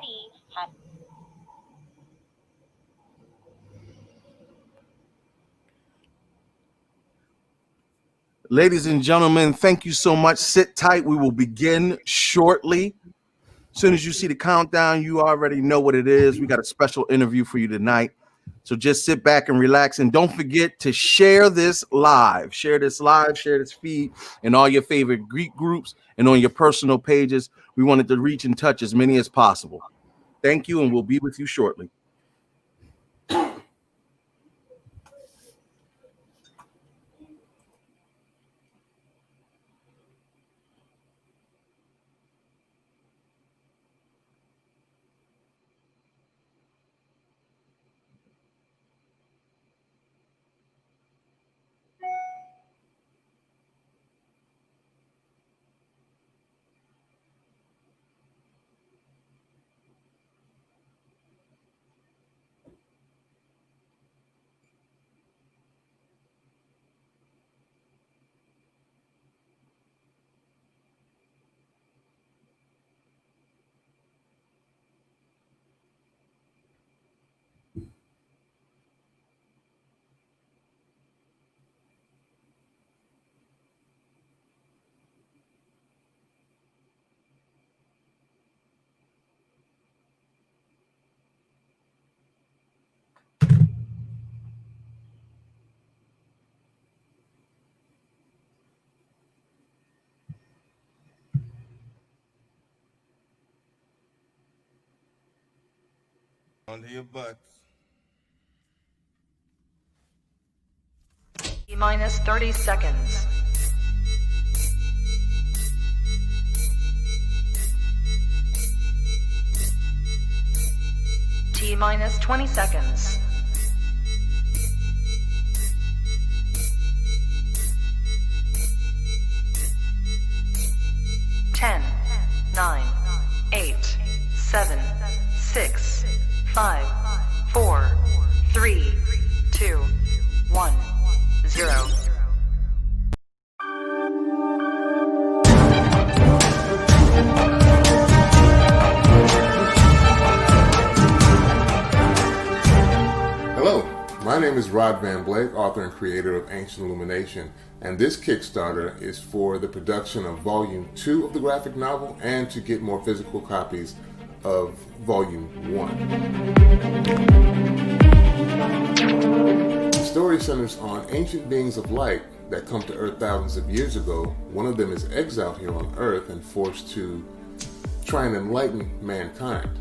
everybody. Ladies and gentlemen, thank you so much. Sit tight. We will begin shortly. As soon as you see the countdown, you already know what it is. We got a special interview for you tonight. So just sit back and relax. And don't forget to share this live. Share this feed in all your favorite Greek groups and on your personal pages. We wanted to reach and touch as many as possible. Thank you, and we'll be with you shortly. Under your butts. Minus 30 seconds. T minus 20 seconds. Ten, 9, 8, 7, 6, 5, 4, 3, 2, 1, 0. Hello, my name is Rod Van Blake, author and creator of Ancient Illumination, and this Kickstarter is for the production of Volume 2 of the graphic novel and to get more physical copies of Volume 1. The story centers on ancient beings of light that come to Earth thousands of years ago. One of them is exiled here on Earth and forced to try and enlighten mankind.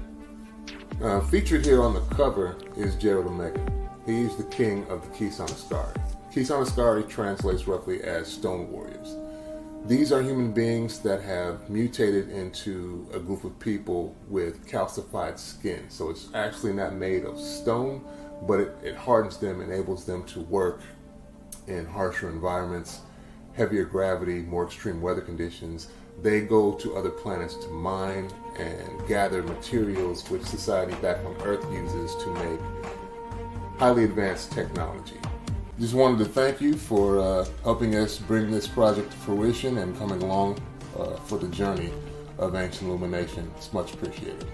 Featured here on the cover is Gerald Omega. He's the king of the KICKSTARTER. KICKSTARTER translates roughly as Stone Warriors. These are human beings that have mutated into a group of people with calcified skin. So it's actually not made of stone, but it hardens them, enables them to work in harsher environments, heavier gravity, more extreme weather conditions. They go to other planets to mine and gather materials which society back on Earth uses to make highly advanced technology. Just wanted to thank you for helping us bring this project to fruition and coming along for the journey of Ancient Illumination. It's much appreciated.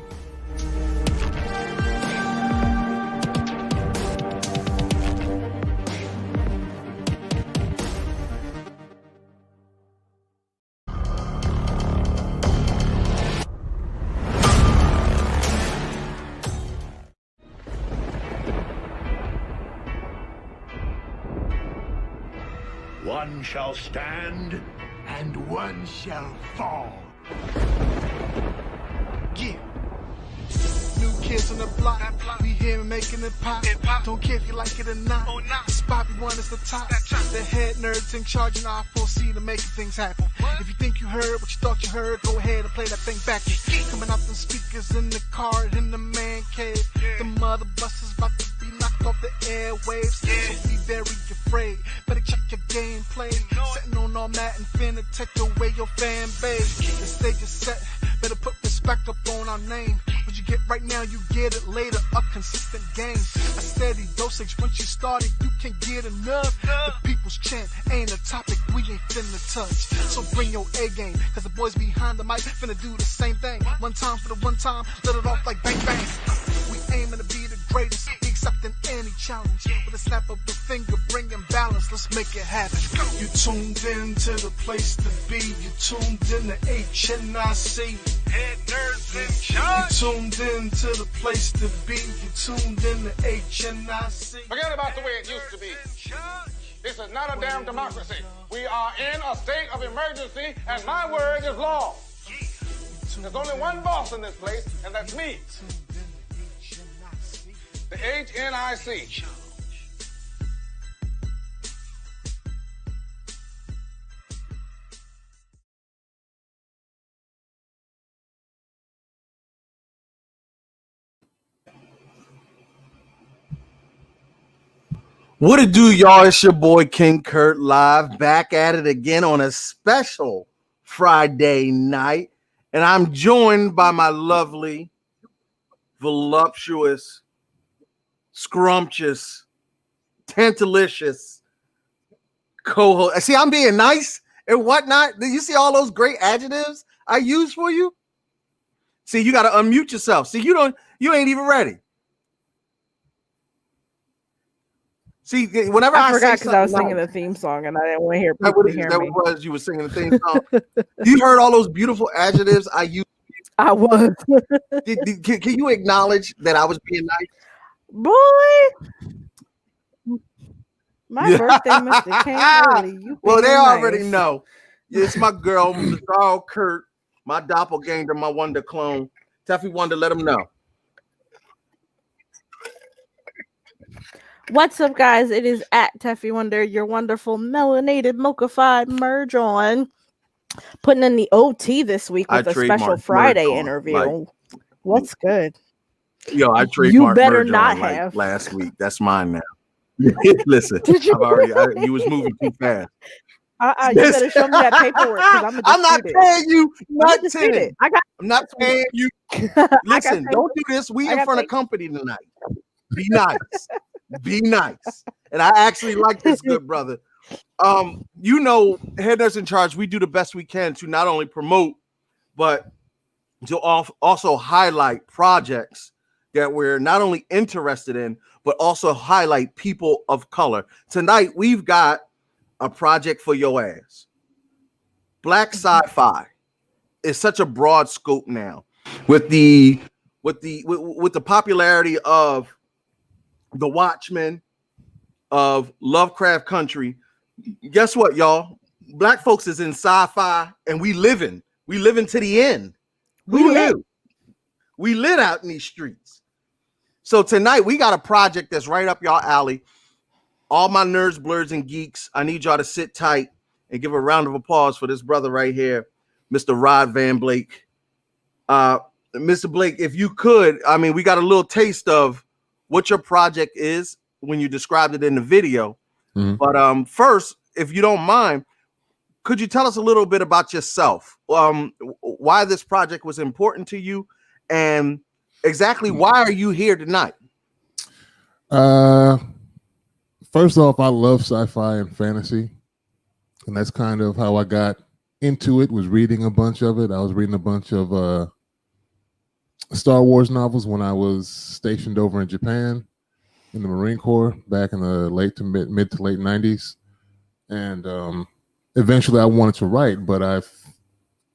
One shall stand, and one shall fall. Yeah. New kids on the block. We here making it pop. Don't care if you like it or not. Spot we one is the top. The head nerds in charge and I foresee to making things happen. If you think you heard what you thought you heard, go ahead and play that thing back. Coming out the speakers in the car in the man cave. The mother bus is about to be knocked off the airwaves. So be very afraid. Better check your gameplay. Sitting on all that and finna take away your fan base. The stage is set. Better put this respect up on our name. What you get right now, you get it later. A consistent game, a steady dosage. Once you start it, you can get enough. The people's chant ain't a topic we ain't finna touch. So bring your A game, cause the boys behind the mic finna do the same thing. One time for the one time, let it off like bang bang. We aiming to be the greatest, accepting any challenge. With a snap of the finger, bringing balance, let's make it happen. You tuned in to the place to be. You tuned in to HNIC. Head nerds in charge. You tuned in to the place to be. You tuned in to HNIC. Forget about the way it used to be. This is not a damn democracy. We are in a state of emergency, and my word is law. There's only one boss in this place, and that's me. The HNIC. What it do, y'all? It's your boy King Kurt live, back at it again on a special Friday night. And I'm joined by my lovely, voluptuous, scrumptious, tantalicious co-host. See, I'm being nice and whatnot. Do you see all those great adjectives I use for you? See, you got to unmute yourself. See, you ain't even ready. See, whenever I forgot because I was something singing the theme song and I didn't want to hear that people to hear me. was you were singing the theme song. You heard all those beautiful adjectives I used. I was. Can you acknowledge that I was being nice? Boy, my birthday must have came early. Well, they being already nice. know. It's my girl, Mr. Kurt, my doppelganger, my wonder clone. Teffy Wonder, let him know. What's up, guys? It is at Teffy Wonder, your wonderful melanated mocha-fied merge on. Putting in the OT this week with a special Friday interview. Like, what's good? Yo, I trademarked You better merge not on, like, have. last week. That's mine now. Listen, Did you? you was moving too fast. You better show me that paperwork because I'm gonna I'm not dispute it. paying you I'm gonna dispute nothing. it. I got. I'm not paying you. Listen, paid. don't do this. We I in got front of paid. company tonight. Be nice. Be nice. And I actually like this good brother. You know, Head Nurse in Charge, we do the best we can to not only promote, but to also highlight projects that we're not only interested in, but also highlight people of color. Tonight, we've got a project for your ass. Black Sci-Fi is such a broad scope now. With the popularity of The Watchmen, of Lovecraft Country, guess what, y'all? Black folks is in sci-fi, and we living to the end. We lit out in these streets. So tonight we got a project that's right up y'all alley. All my nerds, blurs, and geeks, I need y'all to sit tight and give a round of applause for this brother right here, Mr. Rod Van Blake. Mr. Blake, if you could, I mean, we got a little taste of what your project is when you described it in the video. Mm-hmm. But first, if you don't mind, could you tell us a little bit about yourself? Why this project was important to you, and exactly why are you here tonight? First off, I love sci-fi and fantasy, and that's kind of how I got into it, was reading a bunch of it. I was reading a bunch of Star Wars novels when I was stationed over in Japan in the Marine Corps back in the mid to late 90s. And eventually I wanted to write, but I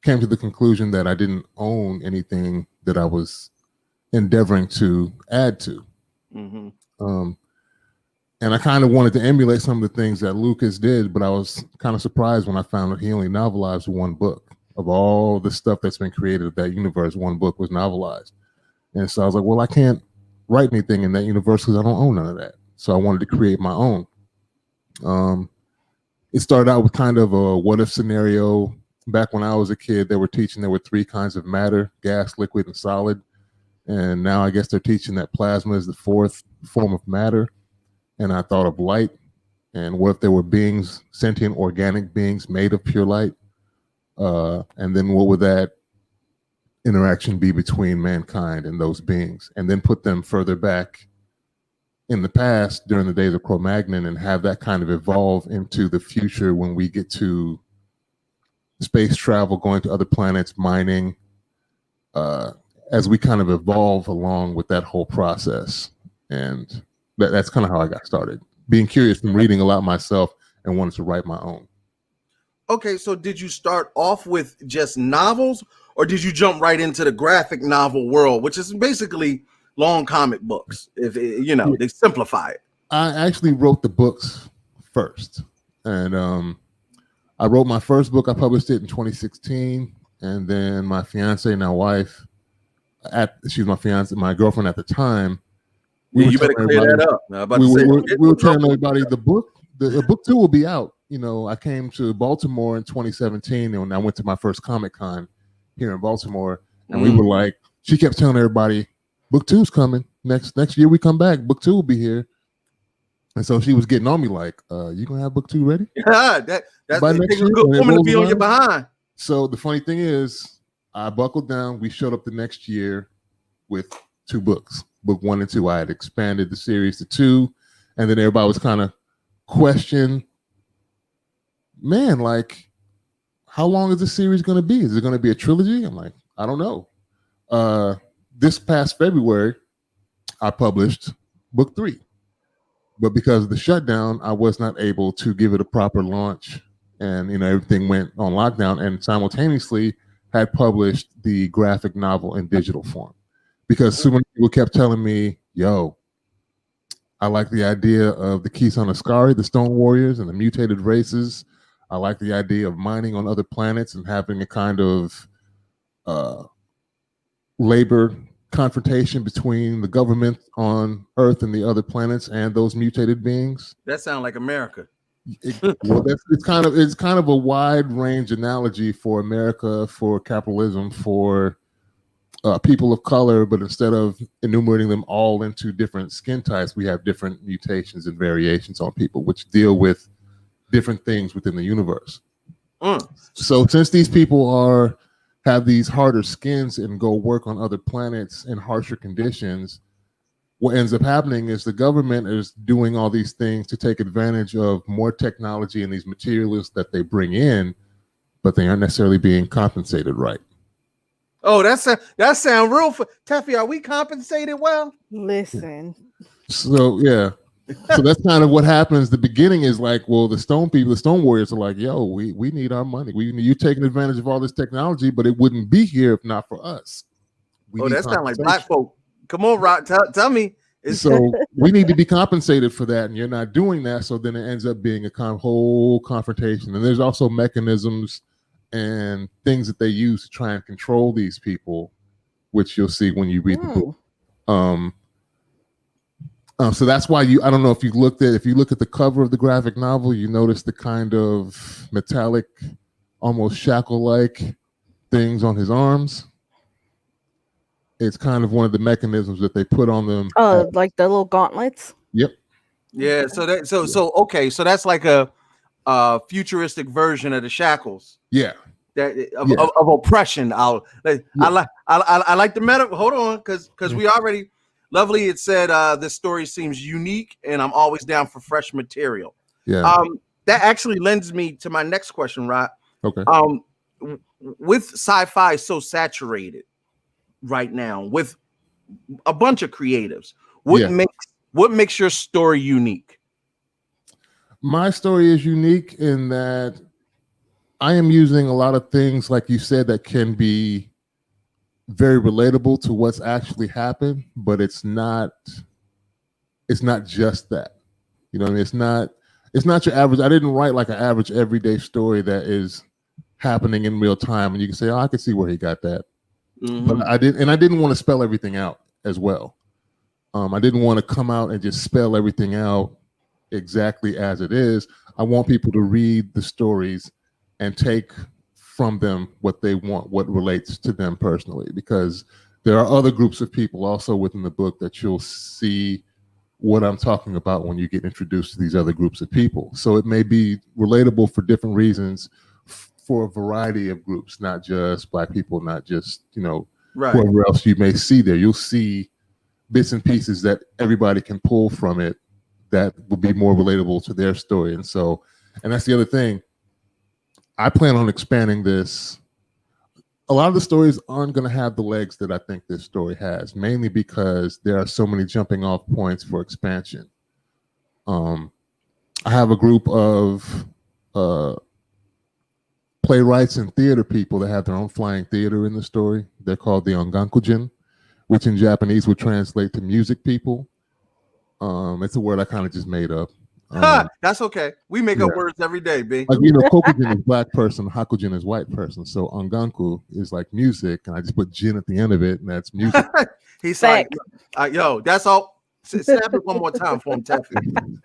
came to the conclusion that I didn't own anything that I was endeavoring to add to. Mm-hmm. And I kind of wanted to emulate some of the things that Lucas did, but I was kind of surprised when I found that he only novelized one book. Of all the stuff that's been created, that universe, one book was novelized. And so I was like, well, I can't write anything in that universe because I don't own none of that. So I wanted to create my own. It started out with kind of a what if scenario. Back when I was a kid, they were teaching there were three kinds of matter: gas, liquid, and solid. And now I guess they're teaching that plasma is the fourth form of matter. And I thought of light. And what if there were beings, sentient organic beings made of pure light? And then what would that interaction be between mankind and those beings, and then put them further back in the past during the days of Cro-Magnon and have that kind of evolve into the future when we get to space travel, going to other planets, mining, as we kind of evolve along with that whole process. And that's kind of how I got started, being curious from reading a lot myself and wanted to write my own. Okay, so did you start off with just novels, or did you jump right into the graphic novel world, which is basically long comic books? If they simplify it. I actually wrote the books first, and I wrote my first book. I published it in 2016, and then my fiance, now wife, she's my fiance, my girlfriend at the time. You better clear that up. We were telling everybody the book 2 will be out. I came to Baltimore in 2017, and I went to my first Comic-Con here in Baltimore, and we were like, she kept telling everybody, book 2's coming. Next year we come back, book 2 will be here. And so she was getting on me like, you gonna have book 2 ready? Yeah, that's a good woman to be on your behind. So the funny thing is, I buckled down. We showed up the next year with 2 books, book 1 and 2. I had expanded the series to 2, and then everybody was kind of questioning, man, like, how long is this series going to be? Is it going to be a trilogy? I'm like, I don't know. This past February, I published book 3. But because of the shutdown, I was not able to give it a proper launch. And, everything went on lockdown, and simultaneously had published the graphic novel in digital form. Because so many people kept telling me, yo, I like the idea of the KICKSTARTER, the Stone Warriors, and the mutated races. I like the idea of mining on other planets and having a kind of labor confrontation between the government on Earth and the other planets and those mutated beings. That sounds like America. It's kind of a wide range analogy for America, for capitalism, for people of color, but instead of enumerating them all into different skin types, we have different mutations and variations on people, which deal with different things within the universe. So since these people have these harder skins and go work on other planets in harsher conditions, what ends up happening is the government is doing all these things to take advantage of more technology and these materialists that they bring in, but they aren't necessarily being compensated right. Oh, that sound real. Teffy, are we compensated well? Listen. So yeah. So that's kind of what happens. The beginning is like, well, the Stone people, the Stone Warriors are like, yo, we need our money. You're taking advantage of all this technology, but it wouldn't be here if not for us. That sounds like black folk. Come on, Rock, tell me. So we need to be compensated for that, and you're not doing that. So then it ends up being a whole confrontation. And there's also mechanisms and things that they use to try and control these people, which you'll see when you read the book. So that's why I don't know if you look at the cover of the graphic novel, you notice the kind of metallic, almost shackle-like things on his arms. It's kind of one of the mechanisms that they put on them. Oh, like the little gauntlets? Yep. Yeah, so that's like a futuristic version of the shackles. Yeah. Of oppression. I like the meta. Hold on, because we already Lovely. It said this story seems unique, and I'm always down for fresh material. Yeah. That actually lends me to my next question, Rod. Okay. With sci-fi so saturated right now, with a bunch of creatives, what makes your story unique? My story is unique in that I am using a lot of things, like you said, that can be very relatable to what's actually happened, but it's not just that. It's not your average. I didn't write like an average everyday story that is happening in real time, and you can say, oh, I can see where he got that. But I didn't want to spell everything out as well. I didn't want to come out and just spell everything out exactly as it is. I want people to read the stories and take from them what they want, what relates to them personally, because there are other groups of people also within the book that you'll see what I'm talking about when you get introduced to these other groups of people. So it may be relatable for different reasons for a variety of groups, not just Black people, not just, whoever else you may see there. You'll see bits and pieces that everybody can pull from it that will be more relatable to their story. And that's the other thing. I plan on expanding this. A lot of the stories aren't going to have the legs that I think this story has, mainly because there are so many jumping off points for expansion. I have a group of playwrights and theater people that have their own flying theater in the story. They're called the Ongankujin, which in Japanese would translate to music people. It's a word I kind of just made up. That's okay. We make up words every day, B. Like, Kokujin is black person, Hakujin is white person. So Onganku is like music, and I just put jin at the end of it, and that's music. He's like, yo, that's all. Snap it one more time for him, Teffy.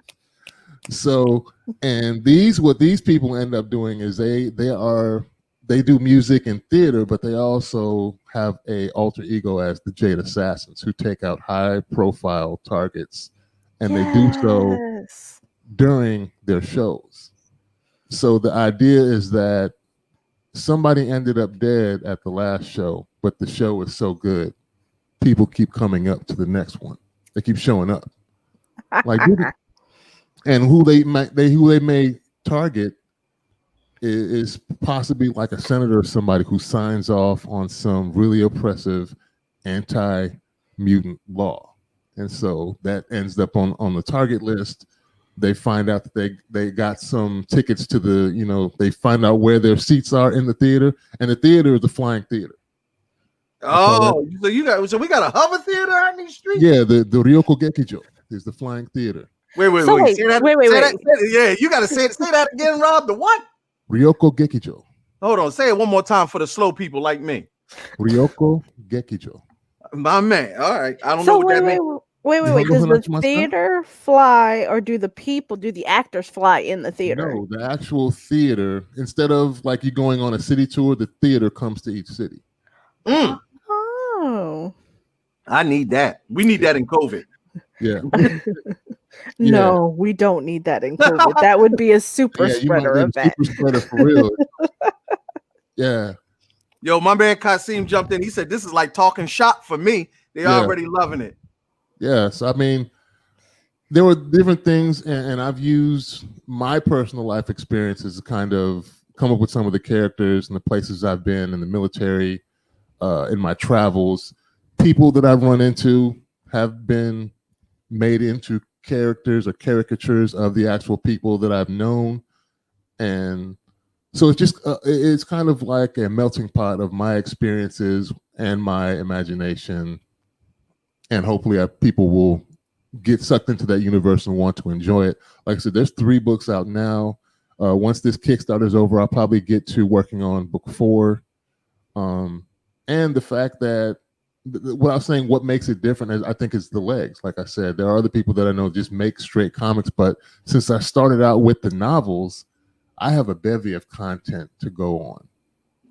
So, and what these people end up doing is they do music and theater, but they also have a alter ego as the Jade Assassins, who take out high profile targets, and they do so during their shows. So the idea is that somebody ended up dead at the last show, but the show is so good, people keep coming up to the next one. They keep showing up. Like, and who they may target is possibly like a senator or somebody who signs off on some really oppressive anti-mutant law. And so that ends up on the target list. They find out that they got some tickets to they find out where their seats are in the theater, and the theater is the flying theater. Oh, so we got a hover theater on these streets? Yeah, the Ryoko Gekijo is the flying theater. Wait. Wait. Yeah, you gotta say that again, Rob. The what? Ryoko Gekijo. Hold on, say it one more time for the slow people like me. Ryoko Gekijo. My man. All right. I don't know what that means. Wait. Does the theater fly, or do the actors fly in the theater? No, the actual theater, instead of like you going on a city tour, the theater comes to each city. Oh. I need that. We need that in COVID. Yeah. No, we don't need that in COVID. That would be a super spreader event. Super spreader for real. Yeah. Yo, my man Kasim jumped in. He said, "This is like talking shop for me." They already loving it. Yes, I mean, there were different things, and I've used my personal life experiences to kind of come up with some of the characters and the places I've been in the military, in my travels. People that I've run into have been made into characters or caricatures of the actual people that I've known. And so it's just, it's kind of like a melting pot of my experiences and my imagination. And hopefully people will get sucked into that universe and want to enjoy it. Like I said, there's 3 books out now. Once this Kickstarter is over, I'll probably get to working on book 4. And the fact that, what I was saying, what makes it different is, I think, is the legs. Like I said, there are other people that I know just make straight comics, but since I started out with the novels, I have a bevy of content to go on.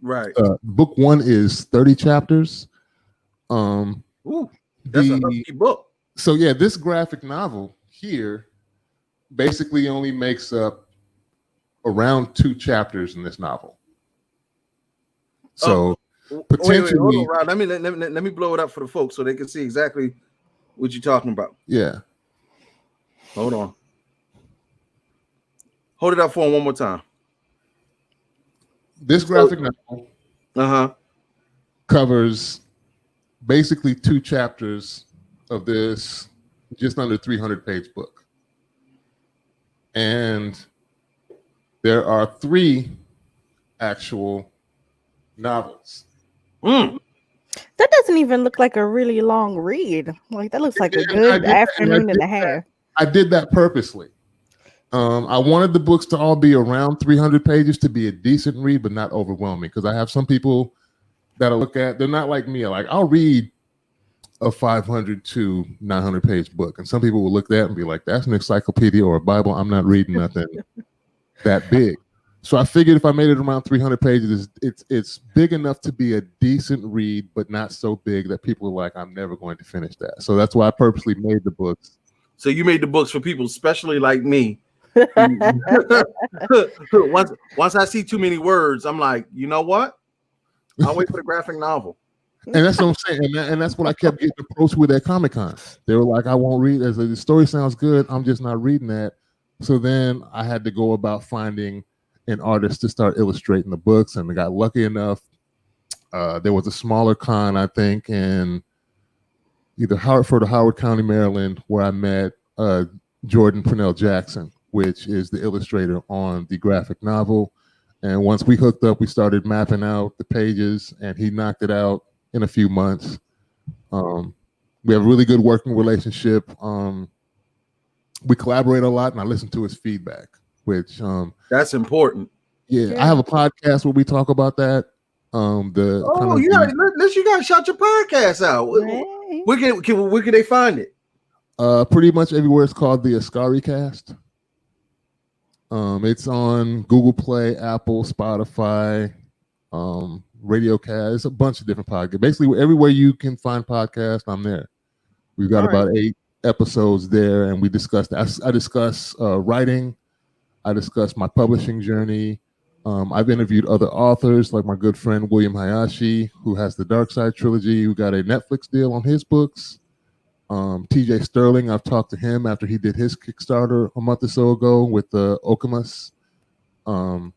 Right. Book 1 is 30 chapters. Ooh, that's a hefty book. So yeah, this graphic novel here basically only makes up around 2 chapters in this novel. So potentially, wait, hold on, Rob. Let me blow it up for the folks so they can see exactly what you're talking about. Yeah. Hold on. Hold it up for him one more time. This graphic novel covers basically 2 chapters of this just under 300-page book. And there are 3 actual novels. That doesn't even look like a really long read. Like, that looks like a good afternoon and a half. I did that purposely. I wanted the books to all be around 300 pages to be a decent read, but not overwhelming. Because I have some people that I look at, they're not like me. Like, I'll read a 500 to 900 page book, and some people will look at that and be like, "That's an encyclopedia or a Bible. I'm not reading nothing that big." So I figured if I made it around 300 pages, it's big enough to be a decent read, but not so big that people are like, "I'm never going to finish that." So that's why I purposely made the books. So you made the books for people, especially like me. Once I see too many words, I'm like, you know what? I'll wait for the graphic novel. And that's what I'm saying, and that's what I kept getting approached with at Comic-Con. They were like, "I won't read. As the story sounds good, I'm just not reading that." So then I had to go about finding an artist to start illustrating the books, and I got lucky enough. There was a smaller con, I think, in either Hartford or Howard County, Maryland, where I met Jordan Purnell Jackson, which is the illustrator on the graphic novel. And once we hooked up, we started mapping out the pages, and he knocked it out in a few months. We have a really good working relationship. We collaborate a lot, and I listen to his feedback, which that's important. Yeah, I have a podcast where we talk about that. You gotta shout your podcast out. Where can they find it? Pretty much everywhere. It's called the Ascari Cast. It's on Google Play, Apple, Spotify, RadioCast. It's a bunch of different podcasts. Basically, everywhere you can find podcasts, I'm there. We've got about 8 episodes there, and we discussed. I discuss writing. I discuss my publishing journey. I've interviewed other authors, like my good friend William Hayashi, who has the Dark Side trilogy, who got a Netflix deal on his books. TJ Sterling, I've talked to him after he did his Kickstarter a month or so ago with the Okamus. I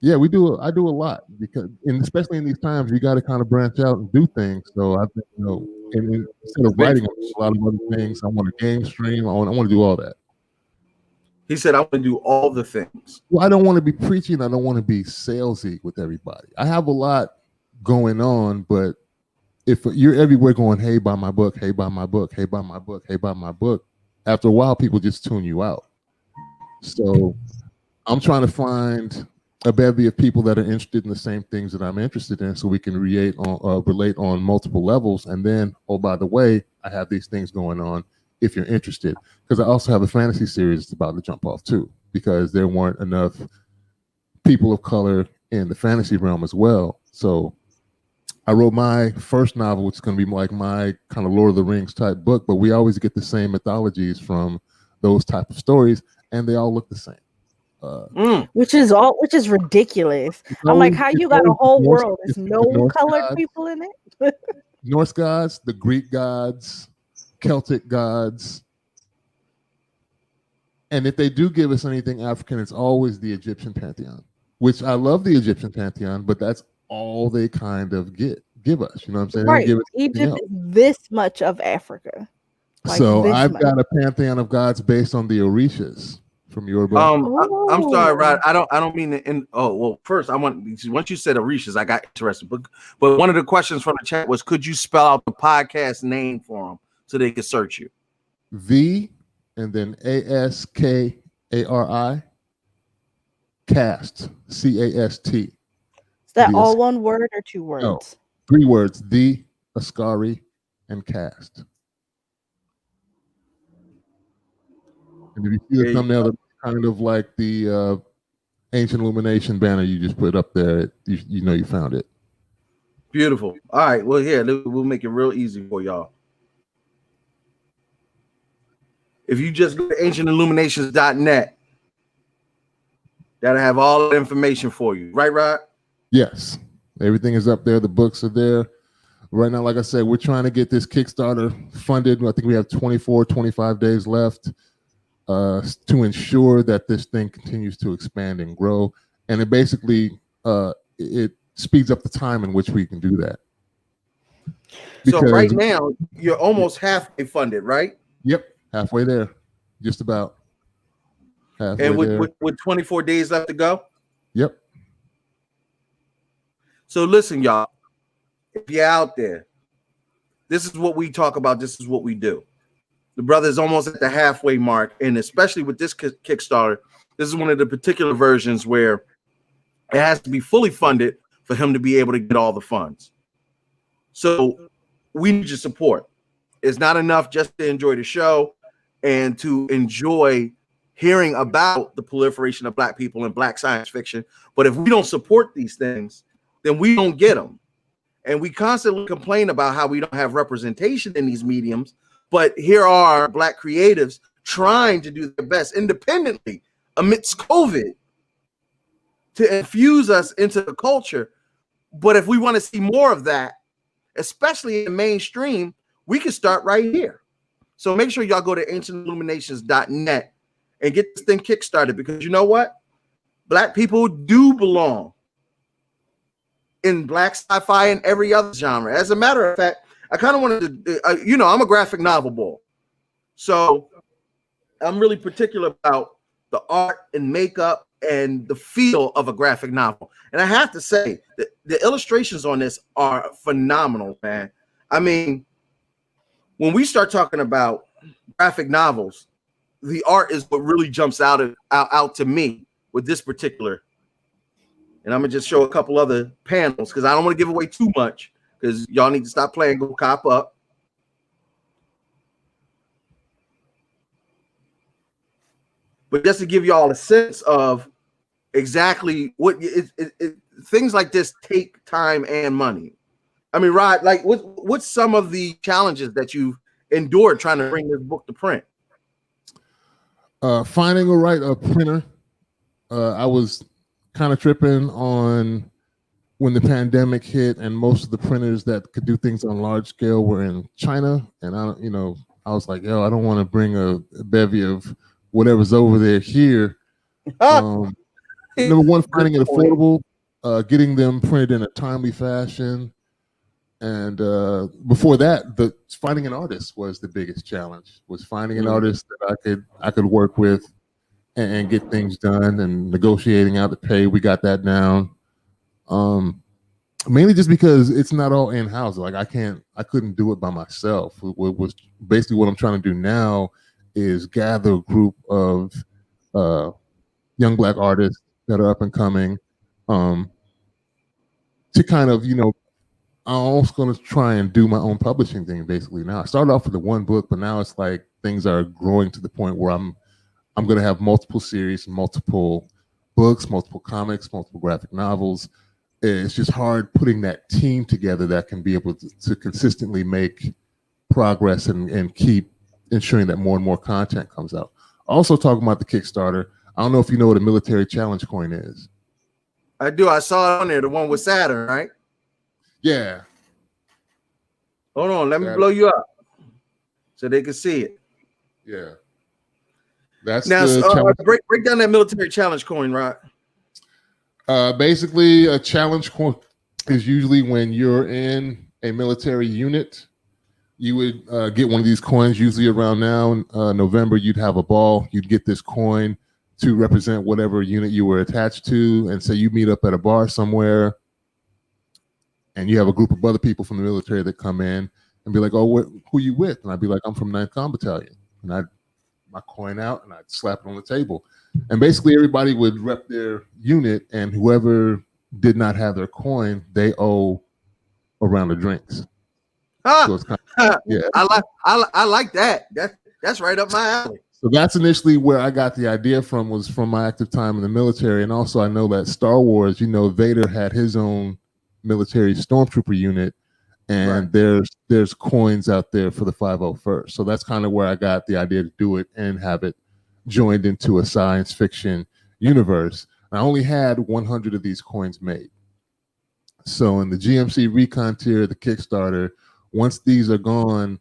do a lot, because, and especially in these times, you got to kind of branch out and do things. So I think, and instead of writing, I do a lot of other things. I want to game stream. I want to do all that. He said, I want to do all the things. Well, I don't want to be preaching. I don't want to be salesy with everybody. I have a lot going on, but if you're everywhere going, hey, buy my book, hey, buy my book, hey, buy my book, hey, buy my book, after a while, people just tune you out. So I'm trying to find a bevy of people that are interested in the same things that I'm interested in, so we can relate on multiple levels. And then, oh, by the way, I have these things going on if you're interested. Because I also have a fantasy series that's about to jump off too, because there weren't enough people of color in the fantasy realm as well. So I wrote my first novel, which is going to be like my kind of Lord of the Rings type book, but we always get the same mythologies from those type of stories, and they all look the same. Which is ridiculous. I'm like, how you got a whole world? There's no colored gods, people in it. Norse gods, the Greek gods, Celtic gods, and if they do give us anything African, it's always the Egyptian pantheon. Which I love the Egyptian pantheon, but that's all they kind of give us. You know what I'm saying? Right. Egypt is this much of Africa. Like so I've got a pantheon of gods based on the Orishas from your book. I'm sorry, Rod. I don't mean to. First, once you said Orishas, I got interested. But one of the questions from the chat was, could you spell out the podcast name for them so they could search you? V and then ASKARI cast CAST. Is that all one word or 2 words? No, 3 words. The Ascari and cast. And if you see the thumbnail, that's kind of like the Ancient Illumination banner you just put up there. You know you found it. Beautiful. All right. Well, yeah, we'll make it real easy for y'all. If you just go to ancientilluminations.net, that'll have all the information for you. Right, Rod? Yes. Everything is up there. The books are there. Right now, like I said, we're trying to get this Kickstarter funded. I think we have 25 days left to ensure that this thing continues to expand and grow. And it basically, it speeds up the time in which we can do that. So right now, you're almost halfway funded, right? Yep. Halfway there. Just about. Halfway and there. With 24 days left to go? Yep. So listen, y'all, if you're out there, this is what we talk about. This is what we do. The brother is almost at the halfway mark. And especially with this Kickstarter, this is one of the particular versions where it has to be fully funded for him to be able to get all the funds. So we need your support. It's not enough just to enjoy the show and to enjoy hearing about the proliferation of Black people and Black science fiction. But if we don't support these things, then we don't get them. And we constantly complain about how we don't have representation in these mediums. But here are Black creatives trying to do their best independently amidst COVID to infuse us into the culture. But if we want to see more of that, especially in the mainstream, we can start right here. So make sure y'all go to ancientilluminations.net and get this thing kickstarted, because you know what? Black people do belong in black sci-fi and every other genre. As a matter of fact, I kind of wanted to, I'm a graphic novel boy. So I'm really particular about the art and makeup and the feel of a graphic novel. And I have to say that the illustrations on this are phenomenal, man. I mean, when we start talking about graphic novels, the art is what really jumps out to me with this particular. And I'm gonna just show a couple other panels because I don't want to give away too much, because y'all need to stop playing, go cop up. But just to give y'all a sense of exactly what things like this take time and money. I mean, Rod, like what's some of the challenges that you've endured trying to bring this book to print? Finding a printer. I was kind of tripping on when the pandemic hit, and most of the printers that could do things on large scale were in China. And I was like, yo, I don't want to bring a bevy of whatever's over there here. Number one, finding it affordable, getting them printed in a timely fashion. And before that, finding an artist was the biggest challenge. Was finding an artist that I could work with and get things done, and negotiating out the pay. We got that down. Mainly just because it's not all in house. Like I couldn't do it by myself. What was basically what I'm trying to do now is gather a group of young Black artists that are up and coming, to kind of, I'm also going to try and do my own publishing thing basically now. I started off with the one book, but now it's like things are growing to the point where I'm going to have multiple series, multiple books, multiple comics, multiple graphic novels. It's just hard putting that team together that can be able to consistently make progress and keep ensuring that more and more content comes out. Also talking about the Kickstarter, I don't know if you know what a military challenge coin is. I do. I saw it on there, the one with Saturn, right? Yeah. Hold on, let me blow you up so they can see it. Yeah. That's now break down that military challenge coin, right? Basically, a challenge coin is usually when you're in a military unit. You would get one of these coins. Usually around now, November, you'd have a ball. You'd get this coin to represent whatever unit you were attached to, and say you meet up at a bar somewhere, and you have a group of other people from the military that come in and be like, "Oh, who you with?" And I'd be like, "I'm from 9th Com Battalion," and I'd my coin out and I'd slap it on the table. And basically everybody would rep their unit, and whoever did not have their coin, they owe a round of drinks. So it's kind of, yeah. I like that. That's right up my alley. So that's initially where I got the idea from, was from my active time in the military. And also I know that Star Wars, Vader had his own military stormtrooper unit, and right. there's coins out there for the 501st. So that's kind of where I got the idea to do it and have it joined into a science fiction universe. I only had 100 of these coins made. So in the GMC Recon tier, the Kickstarter, once these are gone,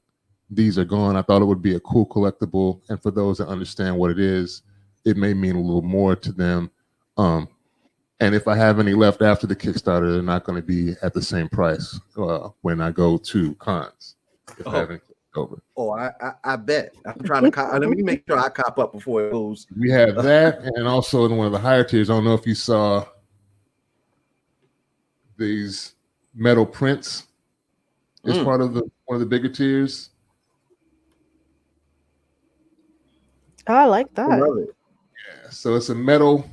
I thought it would be a cool collectible. And for those that understand what it is, it may mean a little more to them. And if I have any left after the Kickstarter, they're not going to be at the same price when I go to cons. If I have any over. Oh, I bet. I'm trying to let me make sure I cop up before it goes. We have that, and also in one of the higher tiers, I don't know if you saw these metal prints. It's part of one of the bigger tiers. I like that. I love it. Yeah, so it's a metal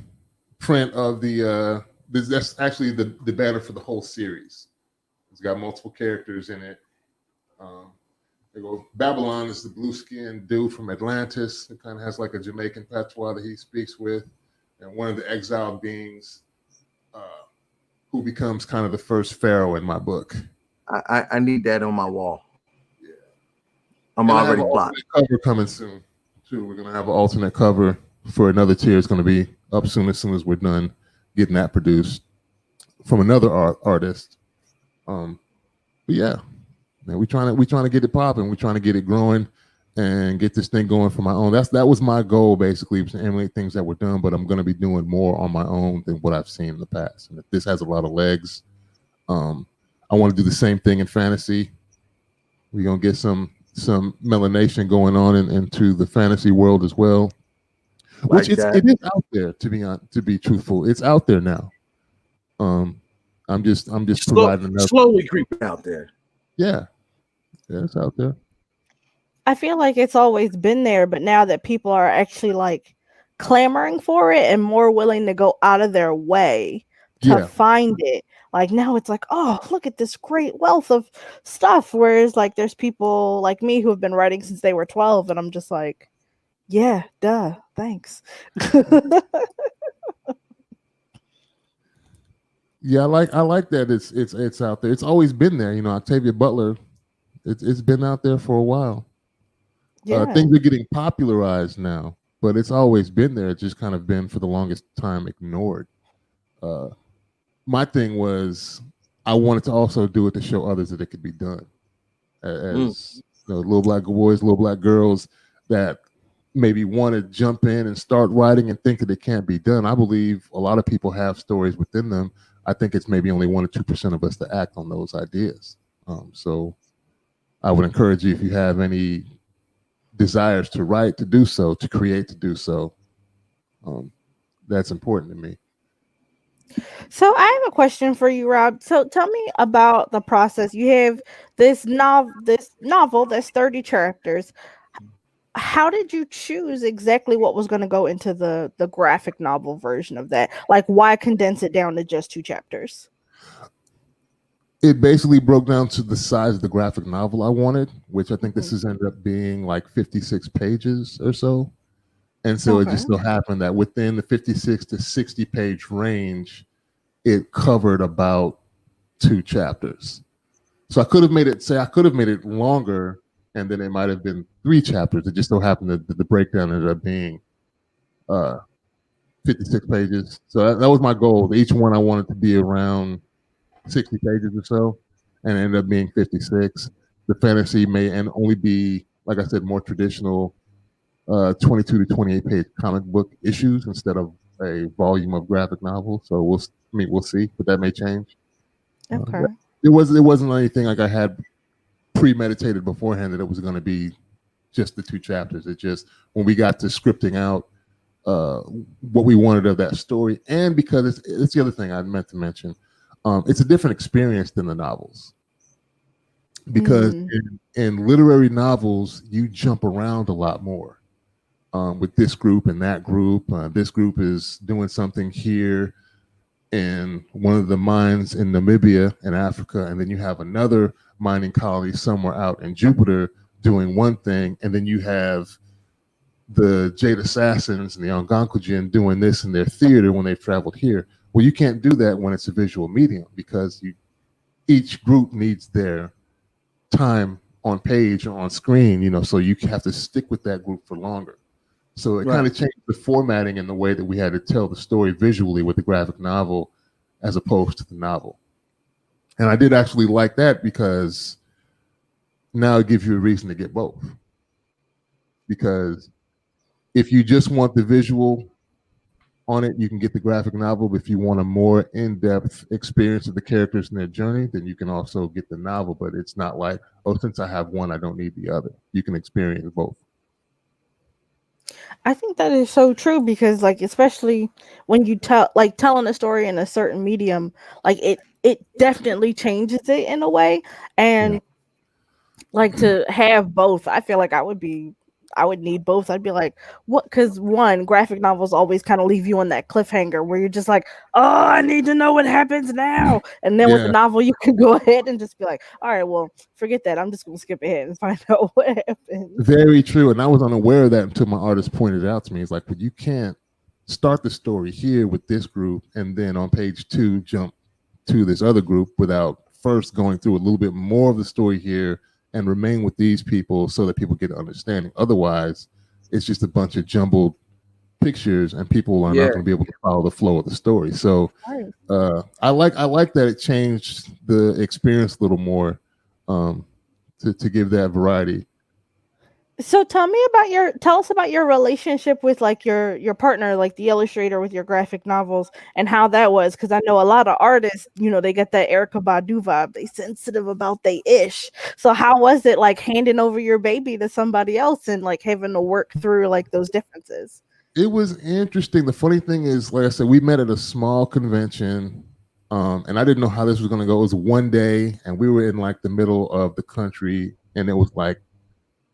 print of the that's actually the banner for the whole series. It's got multiple characters in it. They go, Babylon is the blue-skinned dude from Atlantis. It kind of has like a Jamaican patois that he speaks with, and one of the exiled beings who becomes kind of the first pharaoh in my book. I need that on my wall. Yeah, I'm already blocked. Cover coming soon too. We're gonna have an alternate cover for another tier. It's gonna be up soon as we're done getting that produced from another artist. But yeah, man, we trying to get it popping. We're trying to get it growing and get this thing going for my own. That was my goal, basically, to emulate things that were done, but I'm going to be doing more on my own than what I've seen in the past. And if this has a lot of legs, I want to do the same thing in fantasy. We're going to get some melanation going on into the fantasy world as well. Which it is out there, to be truthful. It's out there now. I'm just providing enough. Slowly creeping out there. Yeah, it's out there. I feel like it's always been there, but now that people are actually like clamoring for it and more willing to go out of their way to find it, like now it's like, oh, look at this great wealth of stuff. Whereas like there's people like me who have been writing since they were 12, and I'm just like, yeah, duh, thanks. Yeah, I like that it's out there. It's always been there. You know, Octavia Butler, it's been out there for a while. Yeah. Things are getting popularized now, but it's always been there. It's just kind of been for the longest time ignored. My thing was I wanted to also do it to show others that it could be done. As you know, little black boys, little black girls that maybe want to jump in and start writing and think that it can't be done. I believe a lot of people have stories within them. I think it's maybe only 1 or 2% of us to act on those ideas. So I would encourage you, if you have any desires to write, to do so, to create, to do so. That's important to me. So I have a question for you, Rob. So tell me about the process. You have this novel that's 30 chapters. How did you choose exactly what was going to go into the graphic novel version of that? Like, why condense it down to just 2 chapters? It basically broke down to the size of the graphic novel I wanted, which I think this has ended up being like 56 pages or so. And so it just so happened that within the 56 to 60 page range, it covered about 2 chapters. So I could have made it longer, and then it might have been 3 chapters. It just so happened that the breakdown ended up being 56 pages. So that was my goal. Each one I wanted to be around 60 pages or so, and it ended up being 56. The fantasy may only be, like I said, more traditional 22 to 28 page comic book issues instead of a volume of graphic novel. So we'll see, but that may change. Okay. It wasn't anything like I had premeditated beforehand that it was going to be just the 2 chapters. It just, when we got to scripting out what we wanted of that story, and because it's the other thing I meant to mention, it's a different experience than the novels. Because in literary novels, you jump around a lot more with this group and that group. This group is doing something here in one of the mines in Namibia in Africa, and then you have another mining colony somewhere out in Jupiter doing one thing, and then you have the Jade Assassins and the Algonquin doing this in their theater when they've traveled here. Well, you can't do that when it's a visual medium, because each group needs their time on page or on screen, you know, so you have to stick with that group for longer. So it kind of changed the formatting and the way that we had to tell the story visually with the graphic novel as opposed to the novel. And I did actually like that, because now it gives you a reason to get both. Because if you just want the visual on it, you can get the graphic novel. But if you want a more in-depth experience of the characters and their journey, then you can also get the novel. But it's not like, oh, since I have one, I don't need the other. You can experience both. I think that is so true, because like, especially when you telling a story in a certain medium, like it definitely changes it in a way. And like, to have both, I feel like I would need both. I'd be like, what? Because one, graphic novels always kind of leave you on that cliffhanger where you're just like, oh, I need to know what happens now. And then with the novel, you can go ahead and just be like, all right, well, forget that. I'm just going to skip ahead and find out what happens. Very true. And I was unaware of that until my artist pointed it out to me. It's like, but you can't start the story here with this group and then on page 2 jump to this other group without first going through a little bit more of the story here and remain with these people so that people get an understanding. Otherwise, it's just a bunch of jumbled pictures and people are not going to be able to follow the flow of the story. So I like that it changed the experience a little more to give that variety. So tell us about your relationship with like your partner, like the illustrator with your graphic novels, and how that was. Because I know a lot of artists, they get that Erykah Badu vibe. They sensitive about they ish. So how was it like handing over your baby to somebody else and like having to work through like those differences? It was interesting. The funny thing is, like I said, we met at a small convention, and I didn't know how this was going to go. It was one day, and we were in like the middle of the country, and it was like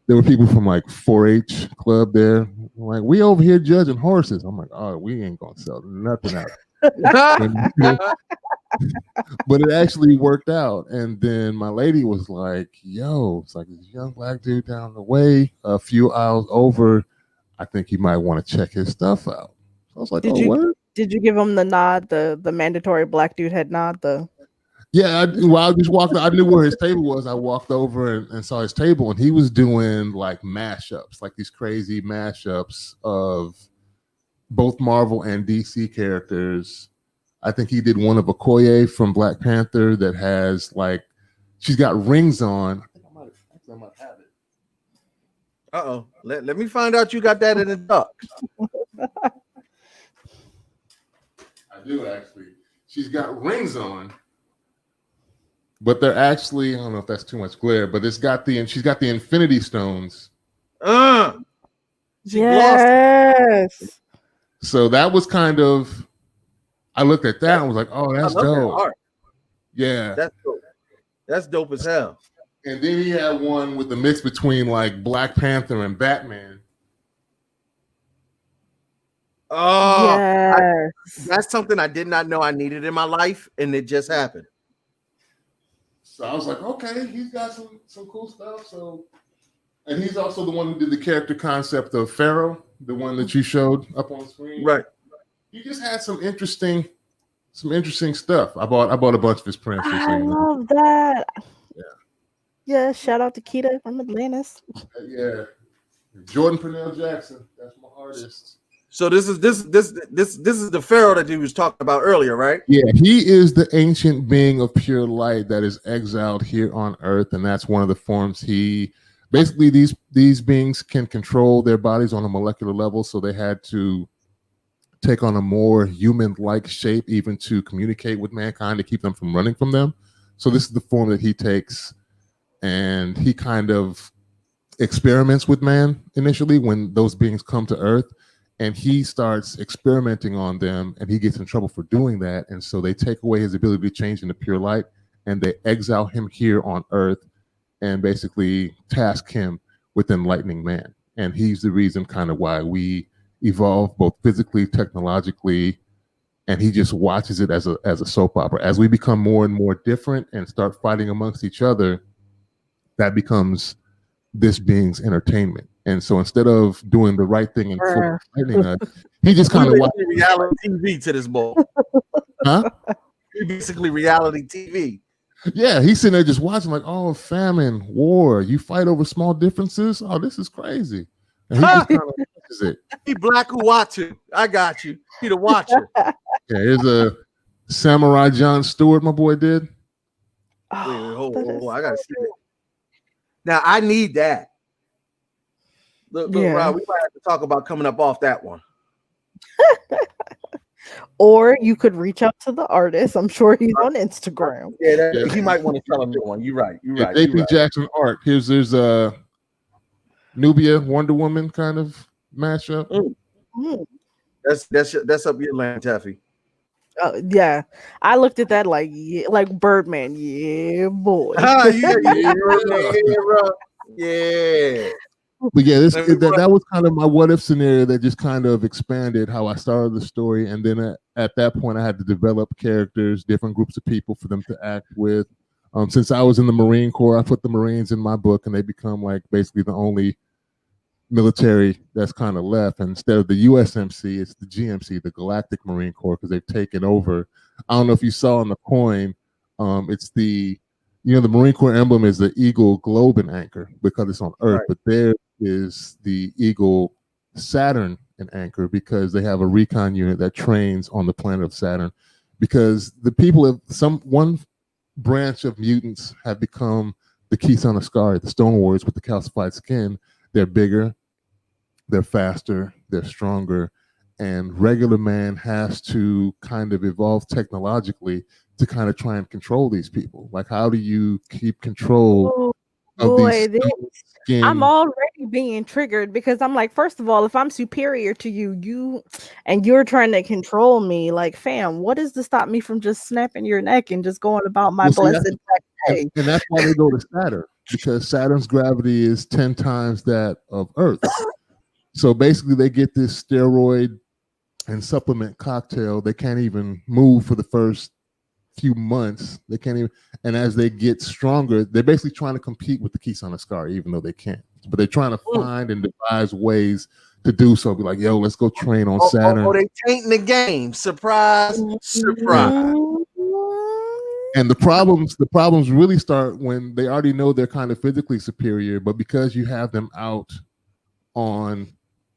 there were people from like 4-H club there. Like, we over here judging horses. I'm like, oh, we ain't gonna sell nothing out. But it actually worked out. And then my lady was like, yo, it's like this young black dude down the way, a few aisles over. I think you might want to check his stuff out. So I was like, Did you give him the nod, the mandatory black dude head nod? Yeah, I just walked. I knew where his table was. I walked over and saw his table, and he was doing like mashups, like these crazy mashups of both Marvel and DC characters. I think he did one of Okoye from Black Panther that has like, she's got rings on. I might have it. Uh-oh. Let me find out you got that in the duck. I do actually. She's got rings on. But they're actually, I don't know if that's too much glare, but she's got the Infinity Stones. Yes. So that was kind of, I looked at that and was like, oh, that's dope. Yeah. That's dope. That's dope as hell. And then he had one with the mix between like Black Panther and Batman. Oh, yes. That's something I did not know I needed in my life, and it just happened. So I was like, okay, he's got some cool stuff. So, and he's also the one who did the character concept of Pharaoh, the one that you showed up on screen. Right. He just had some interesting stuff. I bought a bunch of his prints. I love that. Yeah. Yeah. Shout out to Keita from Atlantis. Yeah. Jordan Pernell Jackson. That's my artist. So this is the Pharaoh that he was talking about earlier, right? Yeah, he is the ancient being of pure light that is exiled here on Earth, and that's one of the forms he basically these beings can control their bodies on a molecular level, so they had to take on a more human-like shape even to communicate with mankind to keep them from running from them. So this is the form that he takes, and he kind of experiments with man initially when those beings come to Earth. And he starts experimenting on them, and he gets in trouble for doing that. And so they take away his ability to change into pure light, and they exile him here on Earth and basically task him with enlightening man. And he's the reason kind of why we evolve both physically, technologically, and he just watches it as a soap opera. As we become more and more different and start fighting amongst each other, that becomes this being's entertainment. And so instead of doing the right thing and fighting us, he just kind of watches reality TV to this boy. Huh? Basically reality TV. Yeah, he's sitting there just watching like, oh, famine, war, you fight over small differences. Oh, this is crazy. And he just kind of watches it. He Black Uwatu. I got you. He the watcher. Yeah, here's a Samurai John Stewart, my boy did. Wait, hold on. I gotta see it. Now I need that. Look, Rob, we might have to talk about coming up off that one. Or you could reach out to the artist. I'm sure he's on Instagram. Yeah, he might want to tell him that one. You're right. AP Jackson art. There's a Nubia Wonder Woman kind of mashup. That's up your lane, Taffy. Oh yeah, I looked at that like Birdman. Yeah, boy. Yeah. But yeah, that was kind of my what if scenario that just kind of expanded how I started the story. And then at that point, I had to develop characters, different groups of people for them to act with. Since I was in the Marine Corps, I put the Marines in my book, and they become like basically the only military that's kind of left. And instead of the USMC, it's the GMC, the Galactic Marine Corps, because they've taken over. I don't know if you saw on the coin, it's the Marine Corps emblem is the eagle, globe, and anchor because it's on Earth, right. But there is the eagle, Saturn, and anchor because they have a recon unit that trains on the planet of Saturn. Because the people one branch of mutants have become the Kisana Skari, the Stone Warriors with the calcified skin, they're bigger, they're faster, they're stronger, and regular man has to kind of evolve technologically to kind of try and control these people. Like, how do you keep control of these skin? I'm already being triggered because I'm like, first of all, if I'm superior to you and you're trying to control me, like, fam, what is to stop me from just snapping your neck and just going about my blessed day? And that's why they go to Saturn, because Saturn's gravity is 10 times that of Earth's. So basically they get this steroid and supplement cocktail. They can't even move for the first few months. They can't even, and as they get stronger, they're basically trying to compete with the Kisana Skari, even though they can't. But they're trying to find and devise ways to do so. Be like, yo, let's go train on Saturn. They tainting the game. Surprise, surprise. And the problems really start when they already know they're kind of physically superior, but because you have them out on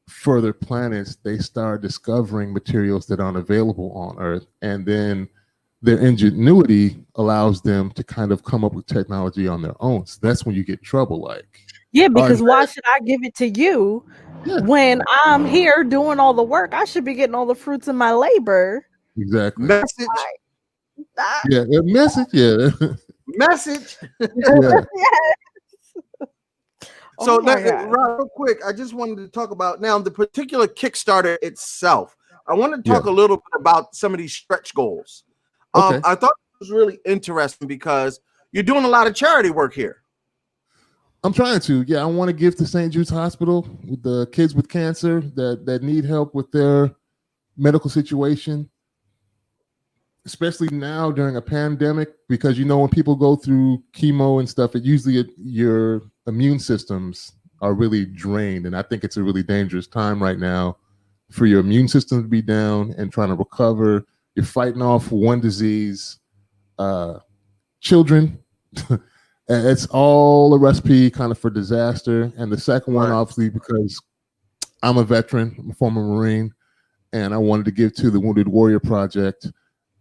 further planets, they start discovering materials that aren't available on Earth, and then their ingenuity allows them to kind of come up with technology on their own. So that's when you get trouble. Like, yeah, because why should I give it to you when I'm here doing all the work? I should be getting all the fruits of my labor. Exactly. Message. Yeah, message. Yeah. Message. Yeah. So, real quick, I just wanted to talk about now the particular Kickstarter itself. I want to talk a little bit about some of these stretch goals. Okay. I thought it was really interesting because you're doing a lot of charity work here. I'm trying to. Yeah, I want to give to St. Jude's Hospital with the kids with cancer that need help with their medical situation, especially now during a pandemic, because, you know, when people go through chemo and stuff, it usually your immune systems are really drained. And I think it's a really dangerous time right now for your immune system to be down and trying to recover. You're fighting off one disease, children. It's all a recipe kind of for disaster. And the second one, obviously, because I'm a veteran, I'm a former Marine, and I wanted to give to the Wounded Warrior Project.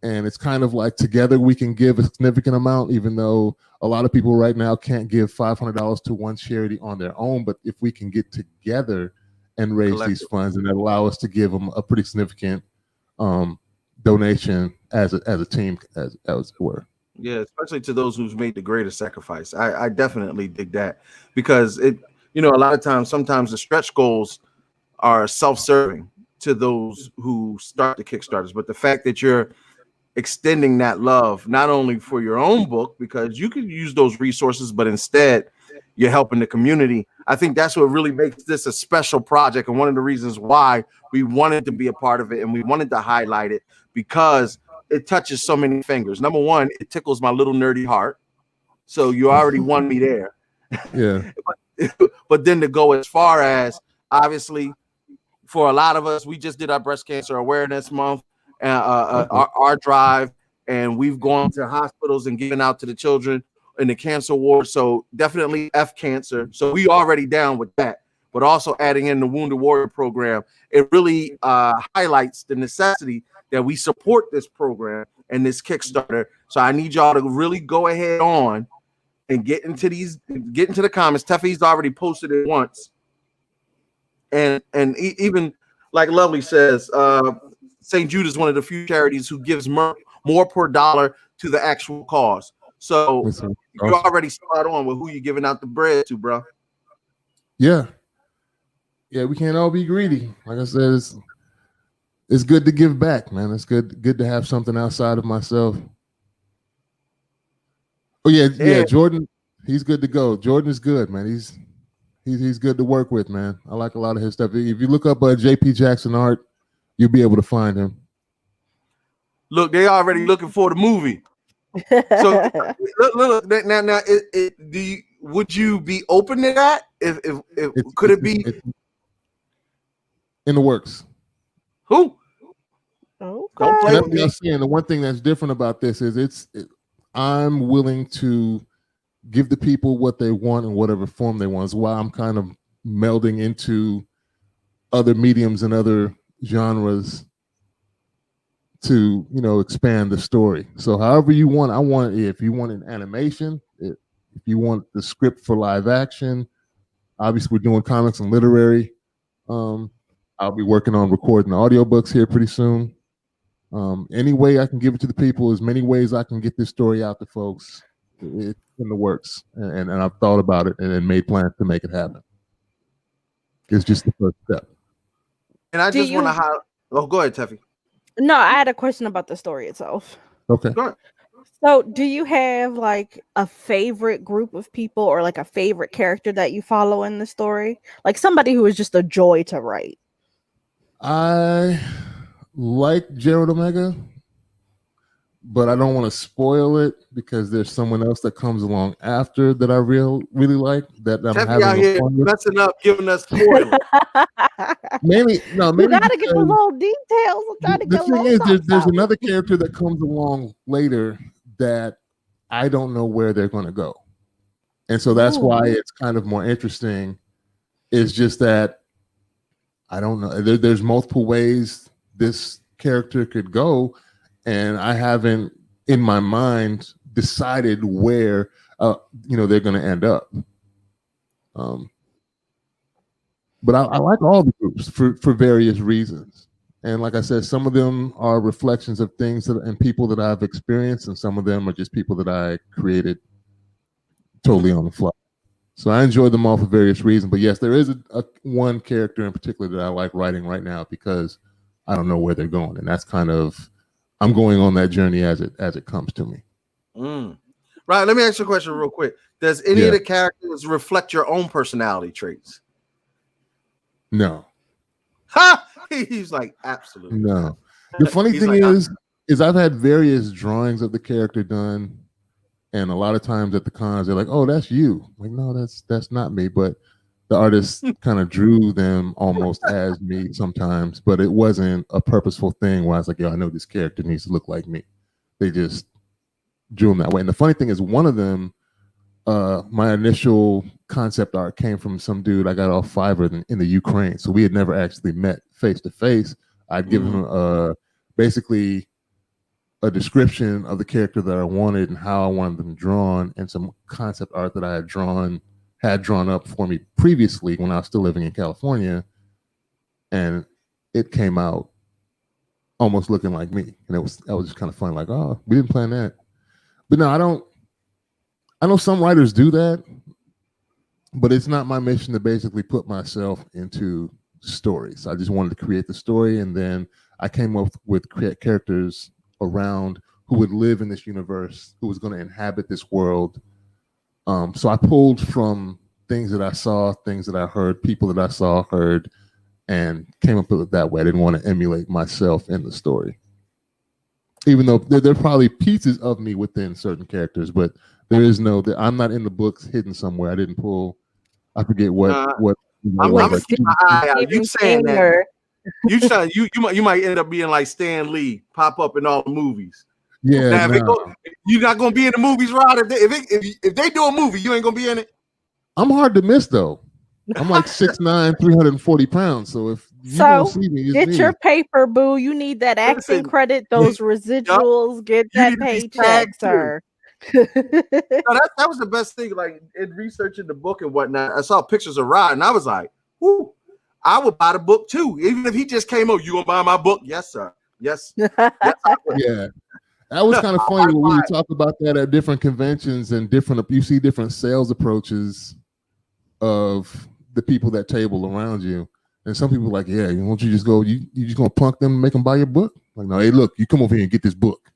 And it's kind of like together we can give a significant amount, even though a lot of people right now can't give $500 to one charity on their own. But if we can get together and raise these funds, and that allow us to give them a pretty significant donation as a team, as it were. Yeah, especially to those who've made the greatest sacrifice. I definitely dig that, because it, you know, a lot of times, sometimes the stretch goals are self-serving to those who start the Kickstarters, but the fact that you're extending that love not only for your own book, because you can use those resources, but instead you're helping the community. I think that's what really makes this a special project, and one of the reasons why we wanted to be a part of it and we wanted to highlight it, because it touches so many fingers. Number one, it tickles my little nerdy heart. So you already won me there. Yeah. But then to go as far as, obviously, for a lot of us, we just did our breast cancer awareness month, our drive, and we've gone to hospitals and given out to the children in the cancer ward. So definitely F cancer. So we already down with that. But also adding in the Wounded Warrior program, it really highlights the necessity that we support this program and this Kickstarter. So I need y'all to really go ahead on and get into the comments. Teffy's already posted it once. And even like Lovely says, St. Jude is one of the few charities who gives more per dollar to the actual cause. So you're already spot on with who you're giving out the bread to, bro. Yeah. Yeah, we can't all be greedy. Like I said, it's good to give back, man. It's good to have something outside of myself. Oh yeah, Jordan, he's good to go. Jordan is good, man. He's good to work with, man. I like a lot of his stuff. If you look up JP Jackson art, you'll be able to find him. Look, they already looking for the movie. So look now, would you be open to that? If could it be in the works? Who? Okay. That's what I'm saying. The one thing that's different about this is I'm willing to give the people what they want in whatever form they want. It's why I'm kind of melding into other mediums and other genres to, expand the story. So however you want, if you want an animation, If you want the script for live action, obviously we're doing comics and literary. I'll be working on recording the audiobooks here pretty soon. Any way I can give it to the people, as many ways I can get this story out to folks, it's in the works. And I've thought about it and made plans to make it happen. It's just the first step. And I just want to highlight. Oh, go ahead, Teffy. No, I had a question about the story itself. Okay. Go ahead. So, do you have like a favorite group of people or like a favorite character that you follow in the story? Like somebody who is just a joy to write. I like Jared Omega, but I don't want to spoil it because there's someone else that comes along after that I really like that I'm Teffy having out here fun with. messing up, giving us spoilers. Maybe You gotta get the little details. I'm trying to the get thing little is, there's another character that comes along later that I don't know where they're going to go, and so that's why it's kind of more interesting. It's just that I don't know. There's multiple ways this character could go, and I haven't in my mind decided where they're going to end up. But I like all the groups for various reasons. And like I said, some of them are reflections of things and people that I've experienced, and some of them are just people that I created totally on the fly. So I enjoy them all for various reasons. But yes, there is a one character in particular that I like writing right now because I don't know where they're going. And that's kind of, I'm going on that journey as it comes to me. Right. Let me ask you a question real quick. Does any of the characters reflect your own personality traits? No. Ha! He's like, absolutely. No. The funny thing is I've had various drawings of the character done, and a lot of times at the cons they're like, "Oh, that's you." I'm like, no, that's not me. But the artist kind of drew them almost as me sometimes, but it wasn't a purposeful thing where I was like, "Yo, I know this character needs to look like me." They just drew them that way. And the funny thing is, one of them, my initial concept art came from some dude I got off Fiverr in the Ukraine. So we had never actually met face to face. I'd given him basically a description of the character that I wanted and how I wanted them drawn, and some concept art that I had drawn up for me previously when I was still living in California. And it came out almost looking like me. And that was just kind of fun. Like, oh, we didn't plan that. But no, I know some writers do that, but it's not my mission to basically put myself into stories. I just wanted to create the story, and then I came up with characters around who would live in this universe, who was going to inhabit this world. So I pulled from things that I saw, things that I heard, people that I saw, heard, and came up with it that way. I didn't want to emulate myself in the story. Even though there are probably pieces of me within certain characters, but there is I'm not in the books hidden somewhere. I didn't pull, I forget what. I'm like, keep my eye out. You saying that? You might end up being like Stan Lee, pop up in all the movies. Yeah, now, you're not gonna be in the movies, Rod. If they do a movie, you ain't gonna be in it. I'm hard to miss though. I'm like 6'9", 340 pounds. So if you don't see me, get your paper, boo. You need that acting credit, those residuals. Get that paycheck, sir. That was the best thing. Like in researching the book and whatnot, I saw pictures of Rod, and I was like, "Whoo, I would buy the book too, even if he just came over. You gonna buy my book? Yes, sir. Yes." Yes, yeah. That was kind of funny when we would talk about that at different conventions and you see different sales approaches of the people that table around you. And some people are like, yeah, won't you just go, you just gonna punk them and make them buy your book? Like, no, hey, look, you come over here and get this book.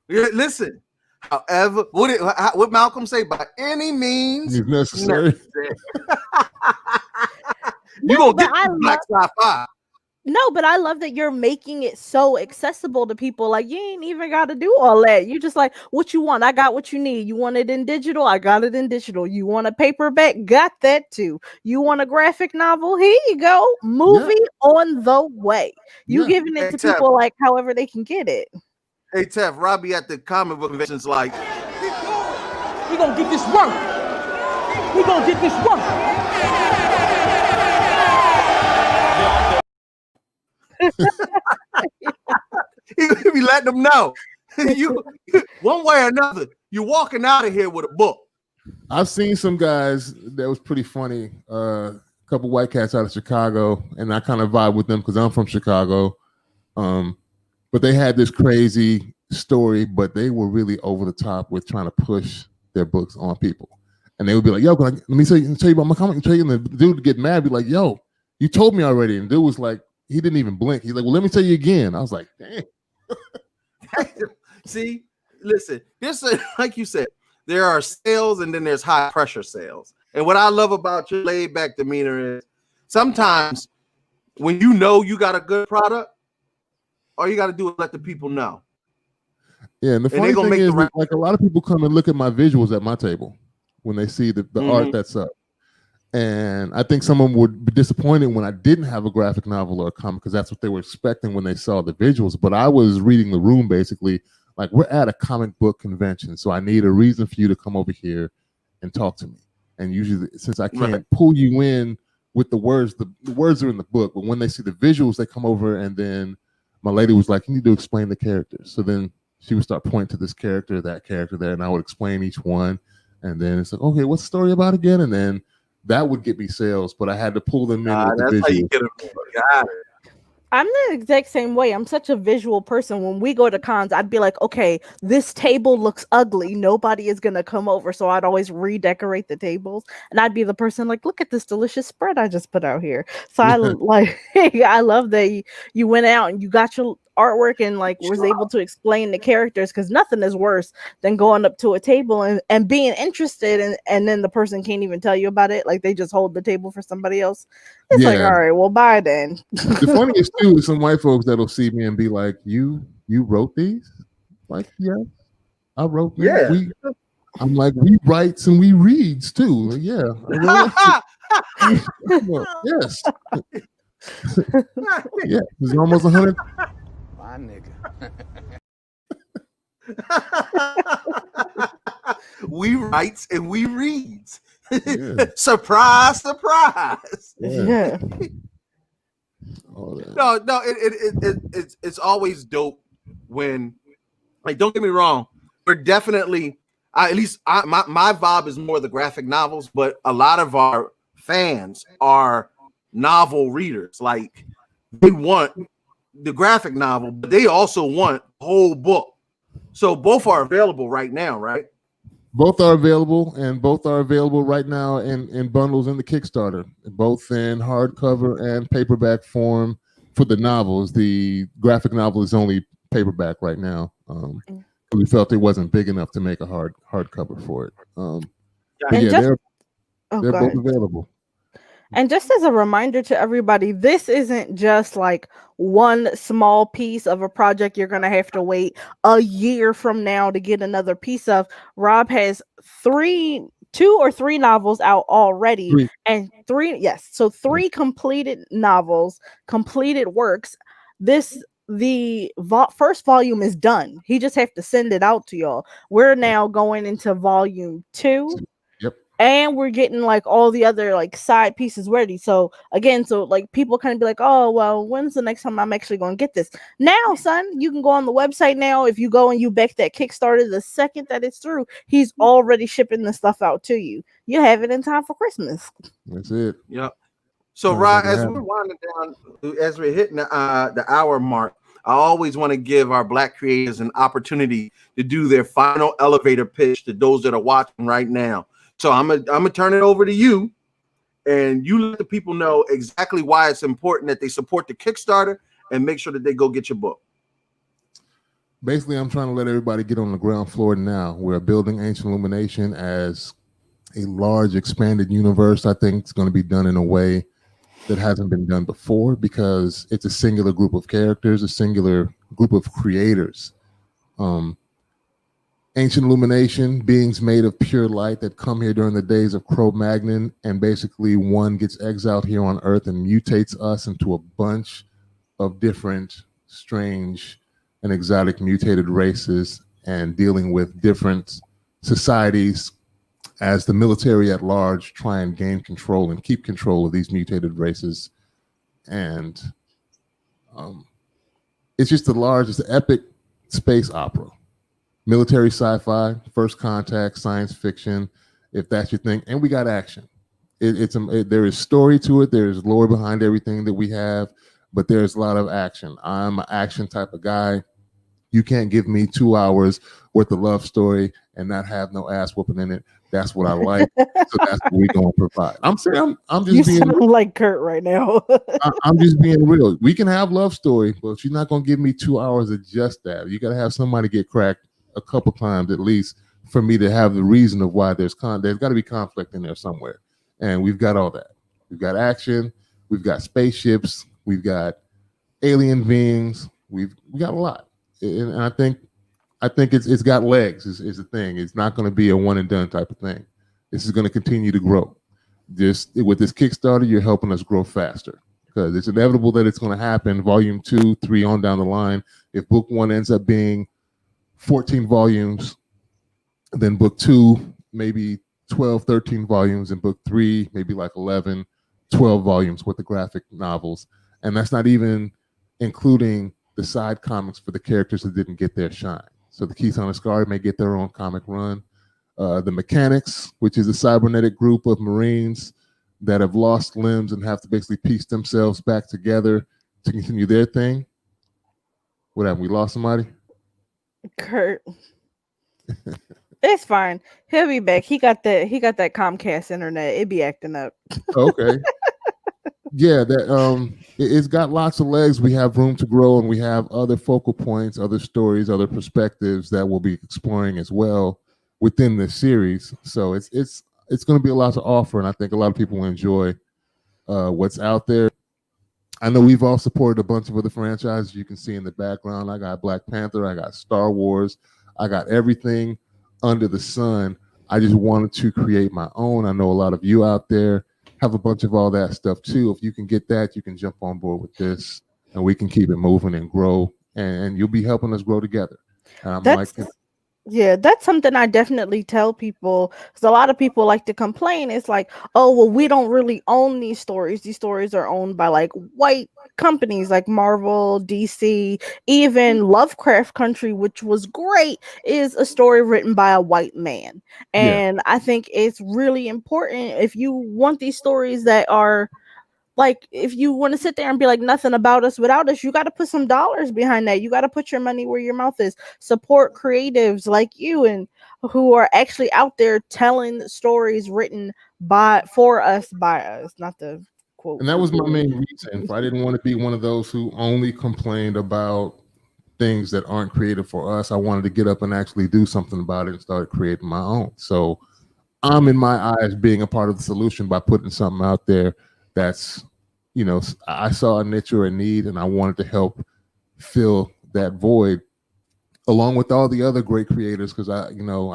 Yeah, listen, however, what Malcolm say, by any means it's necessary. You're gonna get Black Sci-Fi. No, but I love that you're making it so accessible to people. Like, you ain't even got to do all that. You just like, what you want? I got what you need. You want it in digital? I got it in digital. You want a paperback? Got that too. You want a graphic novel? Here you go. Movie on the way. You giving it to people like however they can get it. Hey, Tef, Robbie at the comic book convention's like, we're going to get this work. We're going to get this work. He be letting them know. You one way or another, you're walking out of here with a book. I've seen some guys that was pretty funny. A couple white cats out of Chicago, and I kind of vibe with them because I'm from Chicago. But they had this crazy story, but they were really over the top with trying to push their books on people. And they would be like, yo, let me tell you about my comic. And the dude would get mad, be like, yo, you told me already. And the dude was like, he didn't even blink. He's like, well, let me tell you again. I was like, damn. See, listen, this is like you said, there are sales and then there's high pressure sales. And what I love about your laid back demeanor is sometimes when you know you got a good product, all you got to do is let the people know. Yeah, and the funny thing is, like, a lot of people come and look at my visuals at my table when they see the art that's up. And I think someone would be disappointed when I didn't have a graphic novel or a comic because that's what they were expecting when they saw the visuals. But I was reading the room basically, like, we're at a comic book convention, so I need a reason for you to come over here and talk to me. And usually, since I can't pull you in with the words are in the book, but when they see the visuals, they come over, and then my lady was like, you need to explain the characters. So then she would start pointing to this character, that character there, and I would explain each one. And then it's like, okay, what's the story about again? And then that would get me sales, but I had to pull them in with the visuals. How you get them. Got it. I'm the exact same way. I'm such a visual person. When we go to cons, I'd be like, okay, this table looks ugly. Nobody is going to come over. So I'd always redecorate the tables. And I'd be the person like, look at this delicious spread I just put out here. So I like, I love that you went out and you got your artwork and like was able to explain the characters, because nothing is worse than going up to a table and being interested and then the person can't even tell you about it. Like they just hold the table for somebody else. It's like, all right, well, bye then. The funniest too is some white folks that'll see me and be like, you wrote these? Like, yeah, I wrote them. Yeah. I'm like, we writes and we reads too. Like, yeah. Well, yes. Yeah, there's almost 100. My nigga. We writes and we reads. Yeah. Surprise, surprise. Yeah. No, it's always dope when, like, don't get me wrong, we're definitely, my vibe is more the graphic novels, but a lot of our fans are novel readers. Like, they want the graphic novel, but they also want the whole book. So both are available right now, right? Both are available, and both are available right now in bundles in the Kickstarter, both in hardcover and paperback form for the novels. The graphic novel is only paperback right now. We felt it wasn't big enough to make a hardcover for it. They're both available. And just as a reminder to everybody, this isn't just like one small piece of a project you're going to have to wait a year from now to get another piece of. Rob has 2 or 3 novels out already. And 3 completed novels, completed works. The first volume is done. He just have to send it out to y'all. We're now going into volume 2. And we're getting like all the other like side pieces ready. So again, like people kind of be like, oh, well, when's the next time I'm actually going to get this? Now, son, you can go on the website now. If you go and you back that Kickstarter, the second that it's through, he's already shipping the stuff out to you. You have it in time for Christmas. That's it. Yep. So, Rod, as we're winding down, as we're hitting the hour mark, I always want to give our Black creators an opportunity to do their final elevator pitch to those that are watching right now. So I'm gonna turn it over to you, and you let the people know exactly why it's important that they support the Kickstarter and make sure that they go get your book. Basically, I'm trying to let everybody get on the ground floor now. We're building Ancient Illumination as a large, expanded universe. I think it's going to be done in a way that hasn't been done before because it's a singular group of characters, a singular group of creators. Ancient Illumination, beings made of pure light that come here during the days of Cro-Magnon, and basically one gets exiled here on Earth and mutates us into a bunch of different, strange, and exotic mutated races, and dealing with different societies as the military at large try and gain control and keep control of these mutated races. And it's just it's an epic space opera. Military sci-fi, first contact, science fiction, if that's your thing. And we got action. There is story to it. There's lore behind everything that we have, but there's a lot of action. I'm an action type of guy. You can't give me 2 hours worth of love story and not have no ass whooping in it. That's what I like. So that's what we're gonna provide. I'm saying I'm just being sound like Kurt right now. I'm just being real. We can have love story, but you're not gonna give me 2 hours of just that. You gotta have somebody get cracked a couple times at least for me to have the reason of why there's got to be conflict in there somewhere. And we've got all that. We've got action, we've got spaceships, we've got alien beings, we got a lot. And I think it's got legs is the thing. It's not going to be a one and done type of thing. This is going to continue to grow. With this Kickstarter, you're helping us grow faster because it's inevitable that it's going to happen. Volume 2, 3 on down the line. If book 1 ends up being 14 volumes, then book 2 maybe 12, 13 volumes, and book 3 maybe like 11, 12 volumes with the graphic novels. And that's not even including the side comics for the characters that didn't get their shine. So the Keystone Ascari may get their own comic run. The Mechanics, which is a cybernetic group of Marines that have lost limbs and have to basically piece themselves back together to continue their thing. What happened? We lost somebody? Kurt. It's fine. He'll be back. He got that Comcast internet. It be acting up. Okay. Yeah, it's got lots of legs. We have room to grow, and we have other focal points, other stories, other perspectives that we'll be exploring as well within this series. So it's going to be a lot to offer, and I think a lot of people will enjoy what's out there. I know we've all supported a bunch of other franchises. You can see in the background, I got Black Panther, I got Star Wars, I got everything under the sun. I just wanted to create my own. I know a lot of you out there have a bunch of all that stuff too. If you can get that, you can jump on board with this, and we can keep it moving and grow, and you'll be helping us grow together. Yeah, that's something I definitely tell people, because a lot of people like to complain. It's like, oh, well, we don't really own these stories. These stories are owned by like white companies like Marvel, DC, even Lovecraft Country, which was great, is a story written by a white man. And I think it's really important if you want these stories that are like, if you want to sit there and be like nothing about us without us, you got to put some dollars behind that. You got to put your money where your mouth is. Support creatives like you and who are actually out there telling stories written for us by us, not the quote. And that was my main reason. I didn't want to be one of those who only complained about things that aren't created for us. I wanted to get up and actually do something about it and start creating my own. So I'm, in my eyes, being a part of the solution by putting something out there that's, I saw a niche or a need, and I wanted to help fill that void along with all the other great creators, because I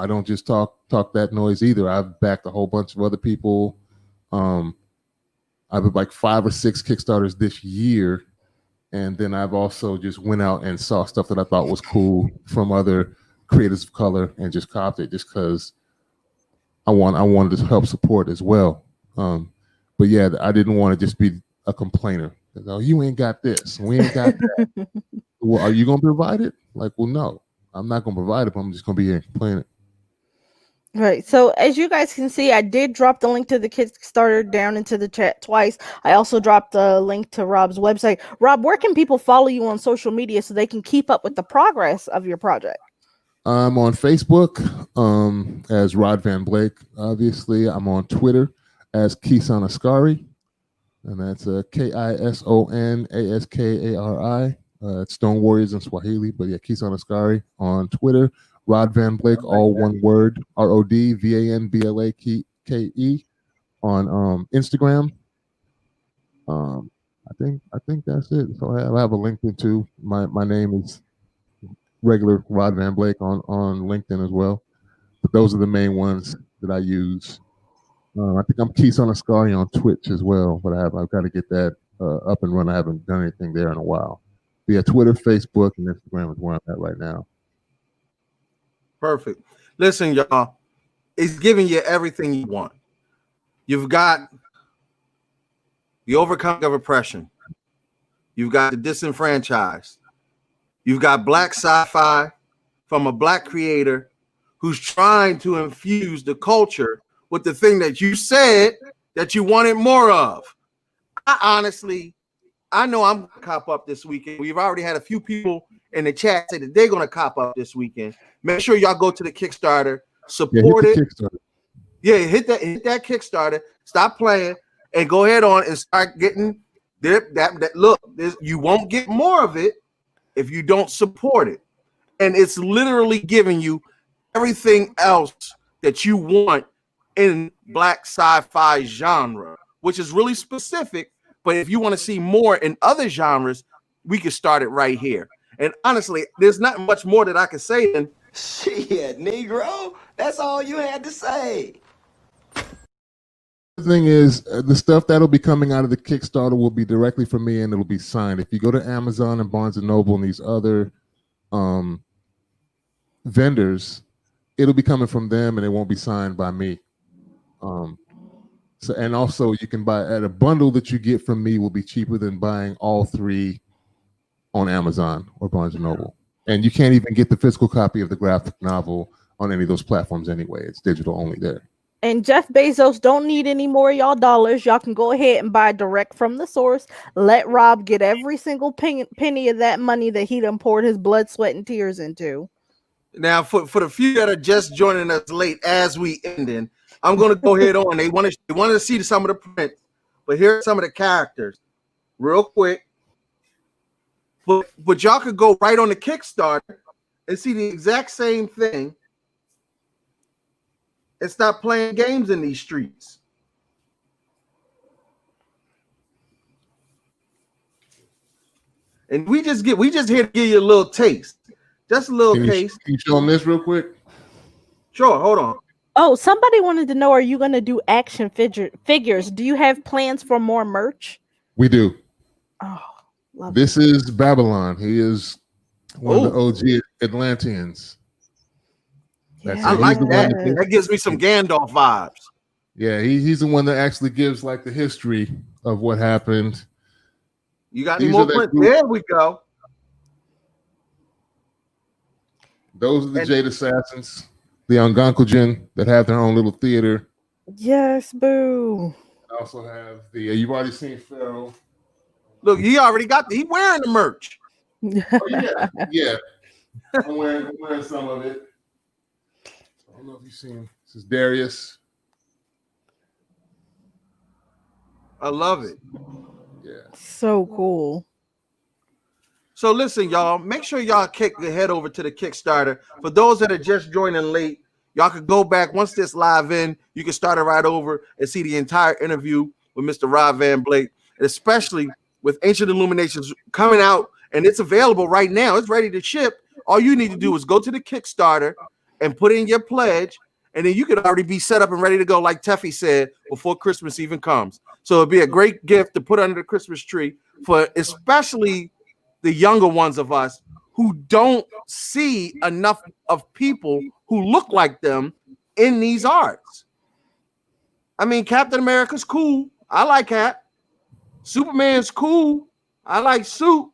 don't just talk that noise either. I've backed a whole bunch of other people. I've had like 5 or 6 Kickstarters this year, and then I've also just went out and saw stuff that I thought was cool from other creators of color and just copied it, just because I wanted to help support as well. But yeah, I didn't want to just be a complainer. Oh, you ain't got this, we ain't got that. Well, are you gonna provide it? Like, well, no, I'm not gonna provide it, but I'm just gonna be here and complaining. Right. So as you guys can see, I did drop the link to the Kickstarter down into the chat twice. I also dropped the link to Rob's website. Rob, where can people follow you on social media so they can keep up with the progress of your project? I'm on Facebook as Rod Van Blake. Obviously, I'm on Twitter as Keystone Ascari, and that's KISONASKARI. It's Stone Warriors in Swahili, but yeah, Keystone Ascari on Twitter. Rod Van Blake, all one word, RODVANBLAKE on Instagram. I think that's it. So I have a LinkedIn too. My name is regular Rod Van Blake on LinkedIn as well. But those are the main ones that I use. I think I'm Keystone Ascari on Twitch as well, but I've got to get that up and running. I haven't done anything there in a while. But yeah, Twitter, Facebook, and Instagram is where I'm at right now. Perfect. Listen, y'all, it's giving you everything you want. You've got the overcoming of oppression. You've got the disenfranchised. You've got black sci-fi from a black creator who's trying to infuse the culture with the thing that you said that you wanted more of. I know I'm gonna cop up this weekend. We've already had a few people in the chat say that they're gonna cop up this weekend. Make sure y'all go to the Kickstarter, support it. Kickstarter. Yeah, hit that Kickstarter. Stop playing and go ahead on and start getting that. Look, you won't get more of it if you don't support it. And it's literally giving you everything else that you want in black sci-fi genre, which is really specific. But if you want to see more in other genres, we can start it right here. And honestly, there's not much more that I can say than shit, Negro. That's all you had to say. The thing is, the stuff that'll be coming out of the Kickstarter will be directly from me, and it'll be signed. If you go to Amazon and Barnes and Noble and these other vendors, it'll be coming from them, and it won't be signed by me. So, and also, you can buy at a bundle that you get from me will be cheaper than buying all three on Amazon or Barnes and Noble. And you can't even get the physical copy of the graphic novel on any of those platforms anyway. It's digital only there. And Jeff Bezos don't need any more of y'all dollars. Y'all can go ahead and buy direct from the source. Let Rob get every single penny of that money that he done poured his blood, sweat, and tears into. Now, for the few that are just joining us late as we ending, I'm going to go ahead on. They want to see some of the prints, but here are some of the characters real quick. But y'all could go right on the Kickstarter and see the exact same thing and stop playing games in these streets. And we just here to give you a little taste. Just a little taste. Can you show them this real quick? Sure, hold on. Oh, somebody wanted to know, are you going to do action figures? Do you have plans for more merch? We do. Oh, love this it. is Babylon. He is one of the OG Atlanteans. Yeah. I like that. That gives me some Gandalf vibes. Yeah, he's the one that actually gives like the history of what happened. You got any more prints? There we go. Those are the Jade Assassins, the Algonquin that have their own little theater. Yes, boo. I also have the you've already seen Pharaoh. Look, he already got he wearing the merch. Oh, yeah. I'm wearing some of it. I don't know if you've seen this is Darius. I love it. Yeah. So cool. So listen, y'all, make sure y'all head over to the Kickstarter. For those that are just joining late, y'all could go back once this live in. You can start it right over and see the entire interview with Mr. Rob Van Blake, and especially with Ancient Illuminations coming out, and it's available right now. It's ready to ship. All you need to do is go to the Kickstarter and put in your pledge, and then you could already be set up and ready to go, like Teffy said, before Christmas even comes. So it'd be a great gift to put under the Christmas tree for especially the younger ones of us who don't see enough of people who look like them in these arts. I mean, Captain America's cool. I like Cap. Superman's cool. I like Suit.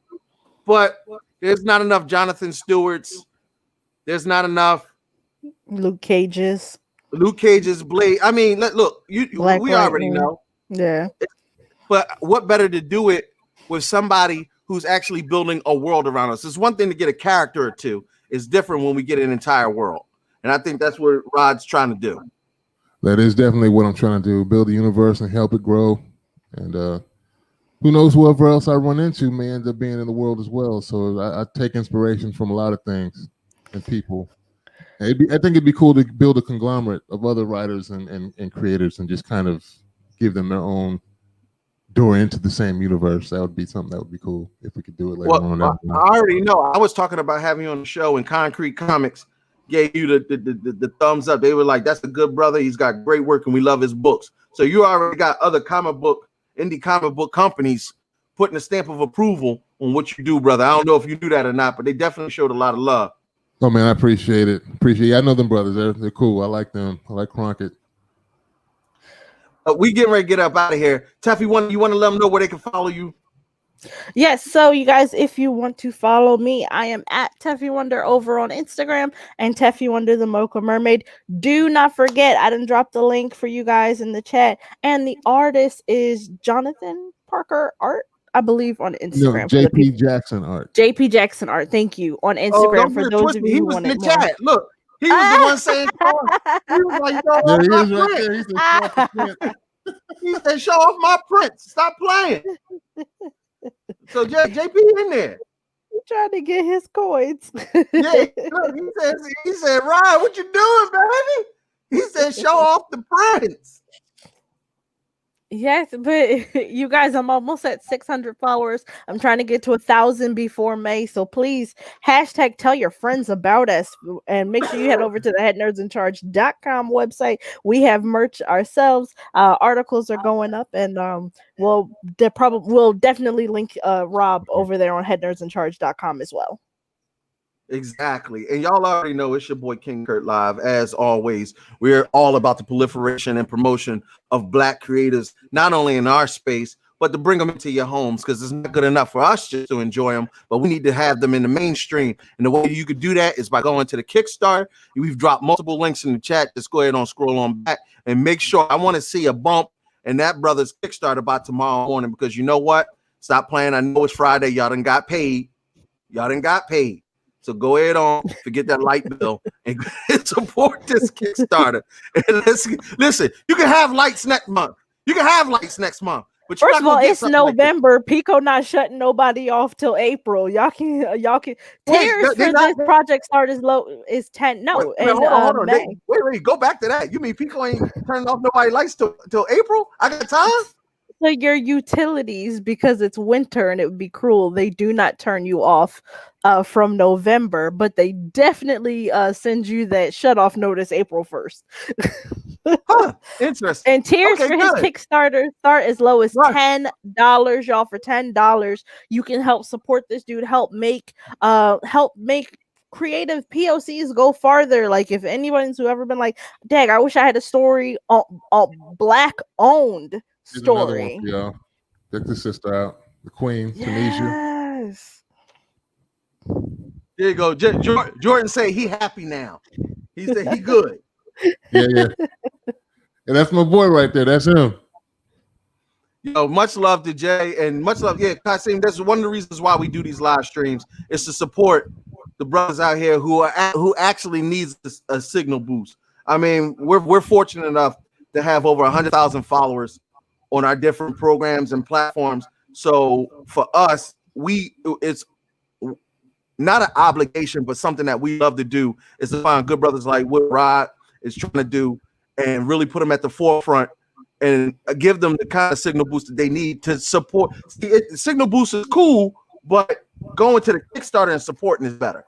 But there's not enough Jonathan Stewart's. There's not enough Luke Cage's Blade. I mean, look, we already know. Yeah. But what better to do it with somebody who's actually building a world around us? It's one thing to get a character or two. It's different when we get an entire world. And I think that's what Rod's trying to do. That is definitely what I'm trying to do. Build a universe and help it grow. And who knows whoever else I run into may end up being in the world as well. So I take inspiration from a lot of things and people. I think it'd be cool to build a conglomerate of other writers and creators and just kind of give them their own door into the same universe. That would be something that would be cool if we could do it later on. I already know. I was talking about having you on the show, and Concrete Comics gave you the thumbs up. They were like, "That's a good brother. He's got great work, and we love his books." So you already got other indie comic book companies putting a stamp of approval on what you do, brother. I don't know if you do that or not, but they definitely showed a lot of love. Oh man, I appreciate it. I know them brothers. They're cool. I like them. I like Cronkite. We getting ready to get up out of here. Tuffy, you want to let them know where they can follow you? Yes, so you guys, if you want to follow me, I am at Teffy Wonder over on Instagram and Teffy Wonder the Mocha Mermaid. Do not forget, I done dropped the link for you guys in the chat, and the artist is Jonathan Parker Art, I believe, on No, Instagram. JP Jackson Art. JP Jackson Art, thank you, on Oh, Instagram don't for get it those twisted. of you He who was in want the it more. chat. Look, he was the one saying, he was like, show There off he my is right print. there. He said, "Show off the print." He said, show off my prints. Stop playing. So JP in there. He's trying to get his coins. Yeah, look, he said, Ryan, what you doing, baby? He said, show off the prints. Yes, but you guys, I'm almost at 600 followers. I'm trying to get to 1,000 before May. So please, hashtag tell your friends about us and make sure you head over to the headnerdsincharge.com website. We have merch ourselves. Articles are going up, and we'll definitely link Rob over there on headnerdsincharge.com as well. Exactly. And y'all already know it's your boy King Kurt Live. As always, we're all about the proliferation and promotion of Black creators, not only in our space, but to bring them into your homes, because it's not good enough for us just to enjoy them, but we need to have them in the mainstream. And the way you could do that is by going to the Kickstarter. We've dropped multiple links in the chat. Just go ahead and scroll on back and make sure. I want to see a bump in that brother's Kickstarter by tomorrow morning, because you know what? Stop playing. I know it's Friday. Y'all done got paid. So go ahead on, forget that light bill, and support this Kickstarter. And listen, you can have lights next month. But First of all, it's November. Like Pico not shutting nobody off till April. Y'all can tiers for this project start is 10. No, hold on. Wait, go back to that. You mean Pico ain't turning off nobody's lights till April? I got time. So your utilities, because it's winter and it would be cruel, they do not turn you off from November, but they definitely send you that shut off notice April 1st. Interesting. And tiers for his Kickstarter start as low as $10, y'all. For $10, you can help support this dude, help make creative POCs go farther. Like if anyone's who ever been like, dang, I wish I had a story on Black owned story. Yeah, check the sister out, the Queen, Tunisia. Yes. There you go. Jordan say he happy now. He said he good. Yeah. And that's my boy right there. That's him. Yo, much love to Jay and much love. Yeah, Kasim, that's one of the reasons why we do these live streams is to support the brothers out here who actually needs a signal boost. I mean, we're fortunate enough to have over 100,000 followers on our different programs and platforms. So for us, it's not an obligation, but something that we love to do is to find good brothers like what Rod is trying to do and really put them at the forefront and give them the kind of signal boost that they need to support. Signal boost is cool, but going to the Kickstarter and supporting is better.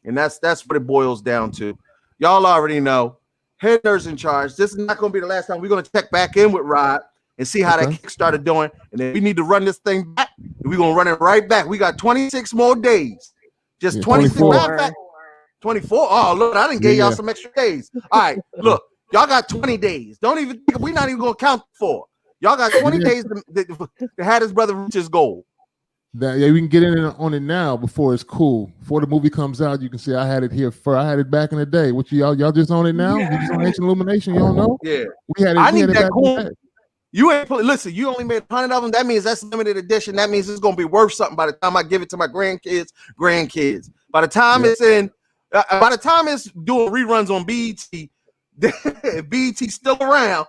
And that's what it boils down to. Y'all already know. Head Nerds in Charge. This is not going to be the last time. We're going to check back in with Rod and see how that Kickstarter doing. And then we need to run this thing back. We're going to run it right back. We got 26 more days. Just 26. 24. Oh, look, I didn't give y'all some extra days. All right, look, y'all got 20 days. Don't even think we're not even going to count for. Y'all got 20 days to have this brother reach his goal. We can get in on it now before it's cool. Before the movie comes out, you can see I had it here first. I had it back in the day. What y'all just on it now? You just on Ancient Illumination? You don't know? Yeah. I need that cool. You ain't listen. You only made 100 of them. That means that's limited edition. That means it's gonna be worth something by the time I give it to my grandkids. By the time it's in, by the time it's doing reruns on BET, BET's still around.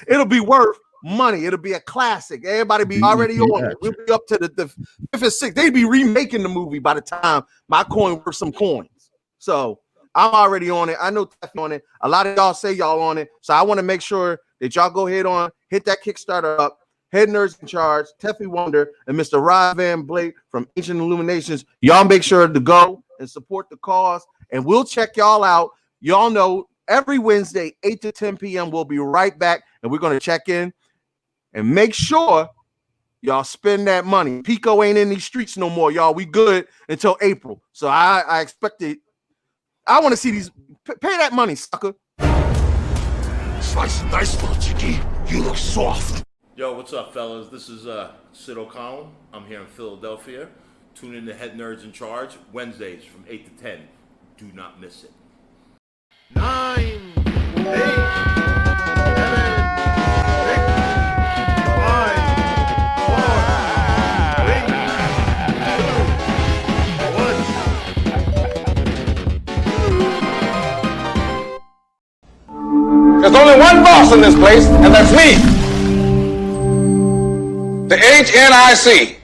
It'll be worth money. It'll be a classic. Everybody be already on it. We'll be up to the 5th and 6th. They'd be remaking the movie by the time my coin worth some coins. So I'm already on it. I know Teffy on it. A lot of y'all say y'all on it. So I want to make sure that y'all go ahead on, hit that Kickstarter up. Head Nerds in Charge, Teffy Wonder, and Mr. Rod Van Blake from Ancient Illuminations. Y'all make sure to go and support the cause. And we'll check y'all out. Y'all know every Wednesday, 8 to 10 p.m. We'll be right back. And we're going to check in and make sure y'all spend that money. Pico ain't in these streets no more, y'all. We good until April. So I expect it. I want to see these. Pay that money, sucker. Slice and dice, little chickie. You look soft. Yo, what's up, fellas? This is Sid O'Connell. I'm here in Philadelphia. Tune in to Head Nerds in Charge, Wednesdays from 8 to 10. Do not miss it. 9, 8, 7, 6, 5, 4, 3, 2, 1. There's only one boss in this place, and that's me. The HNIC.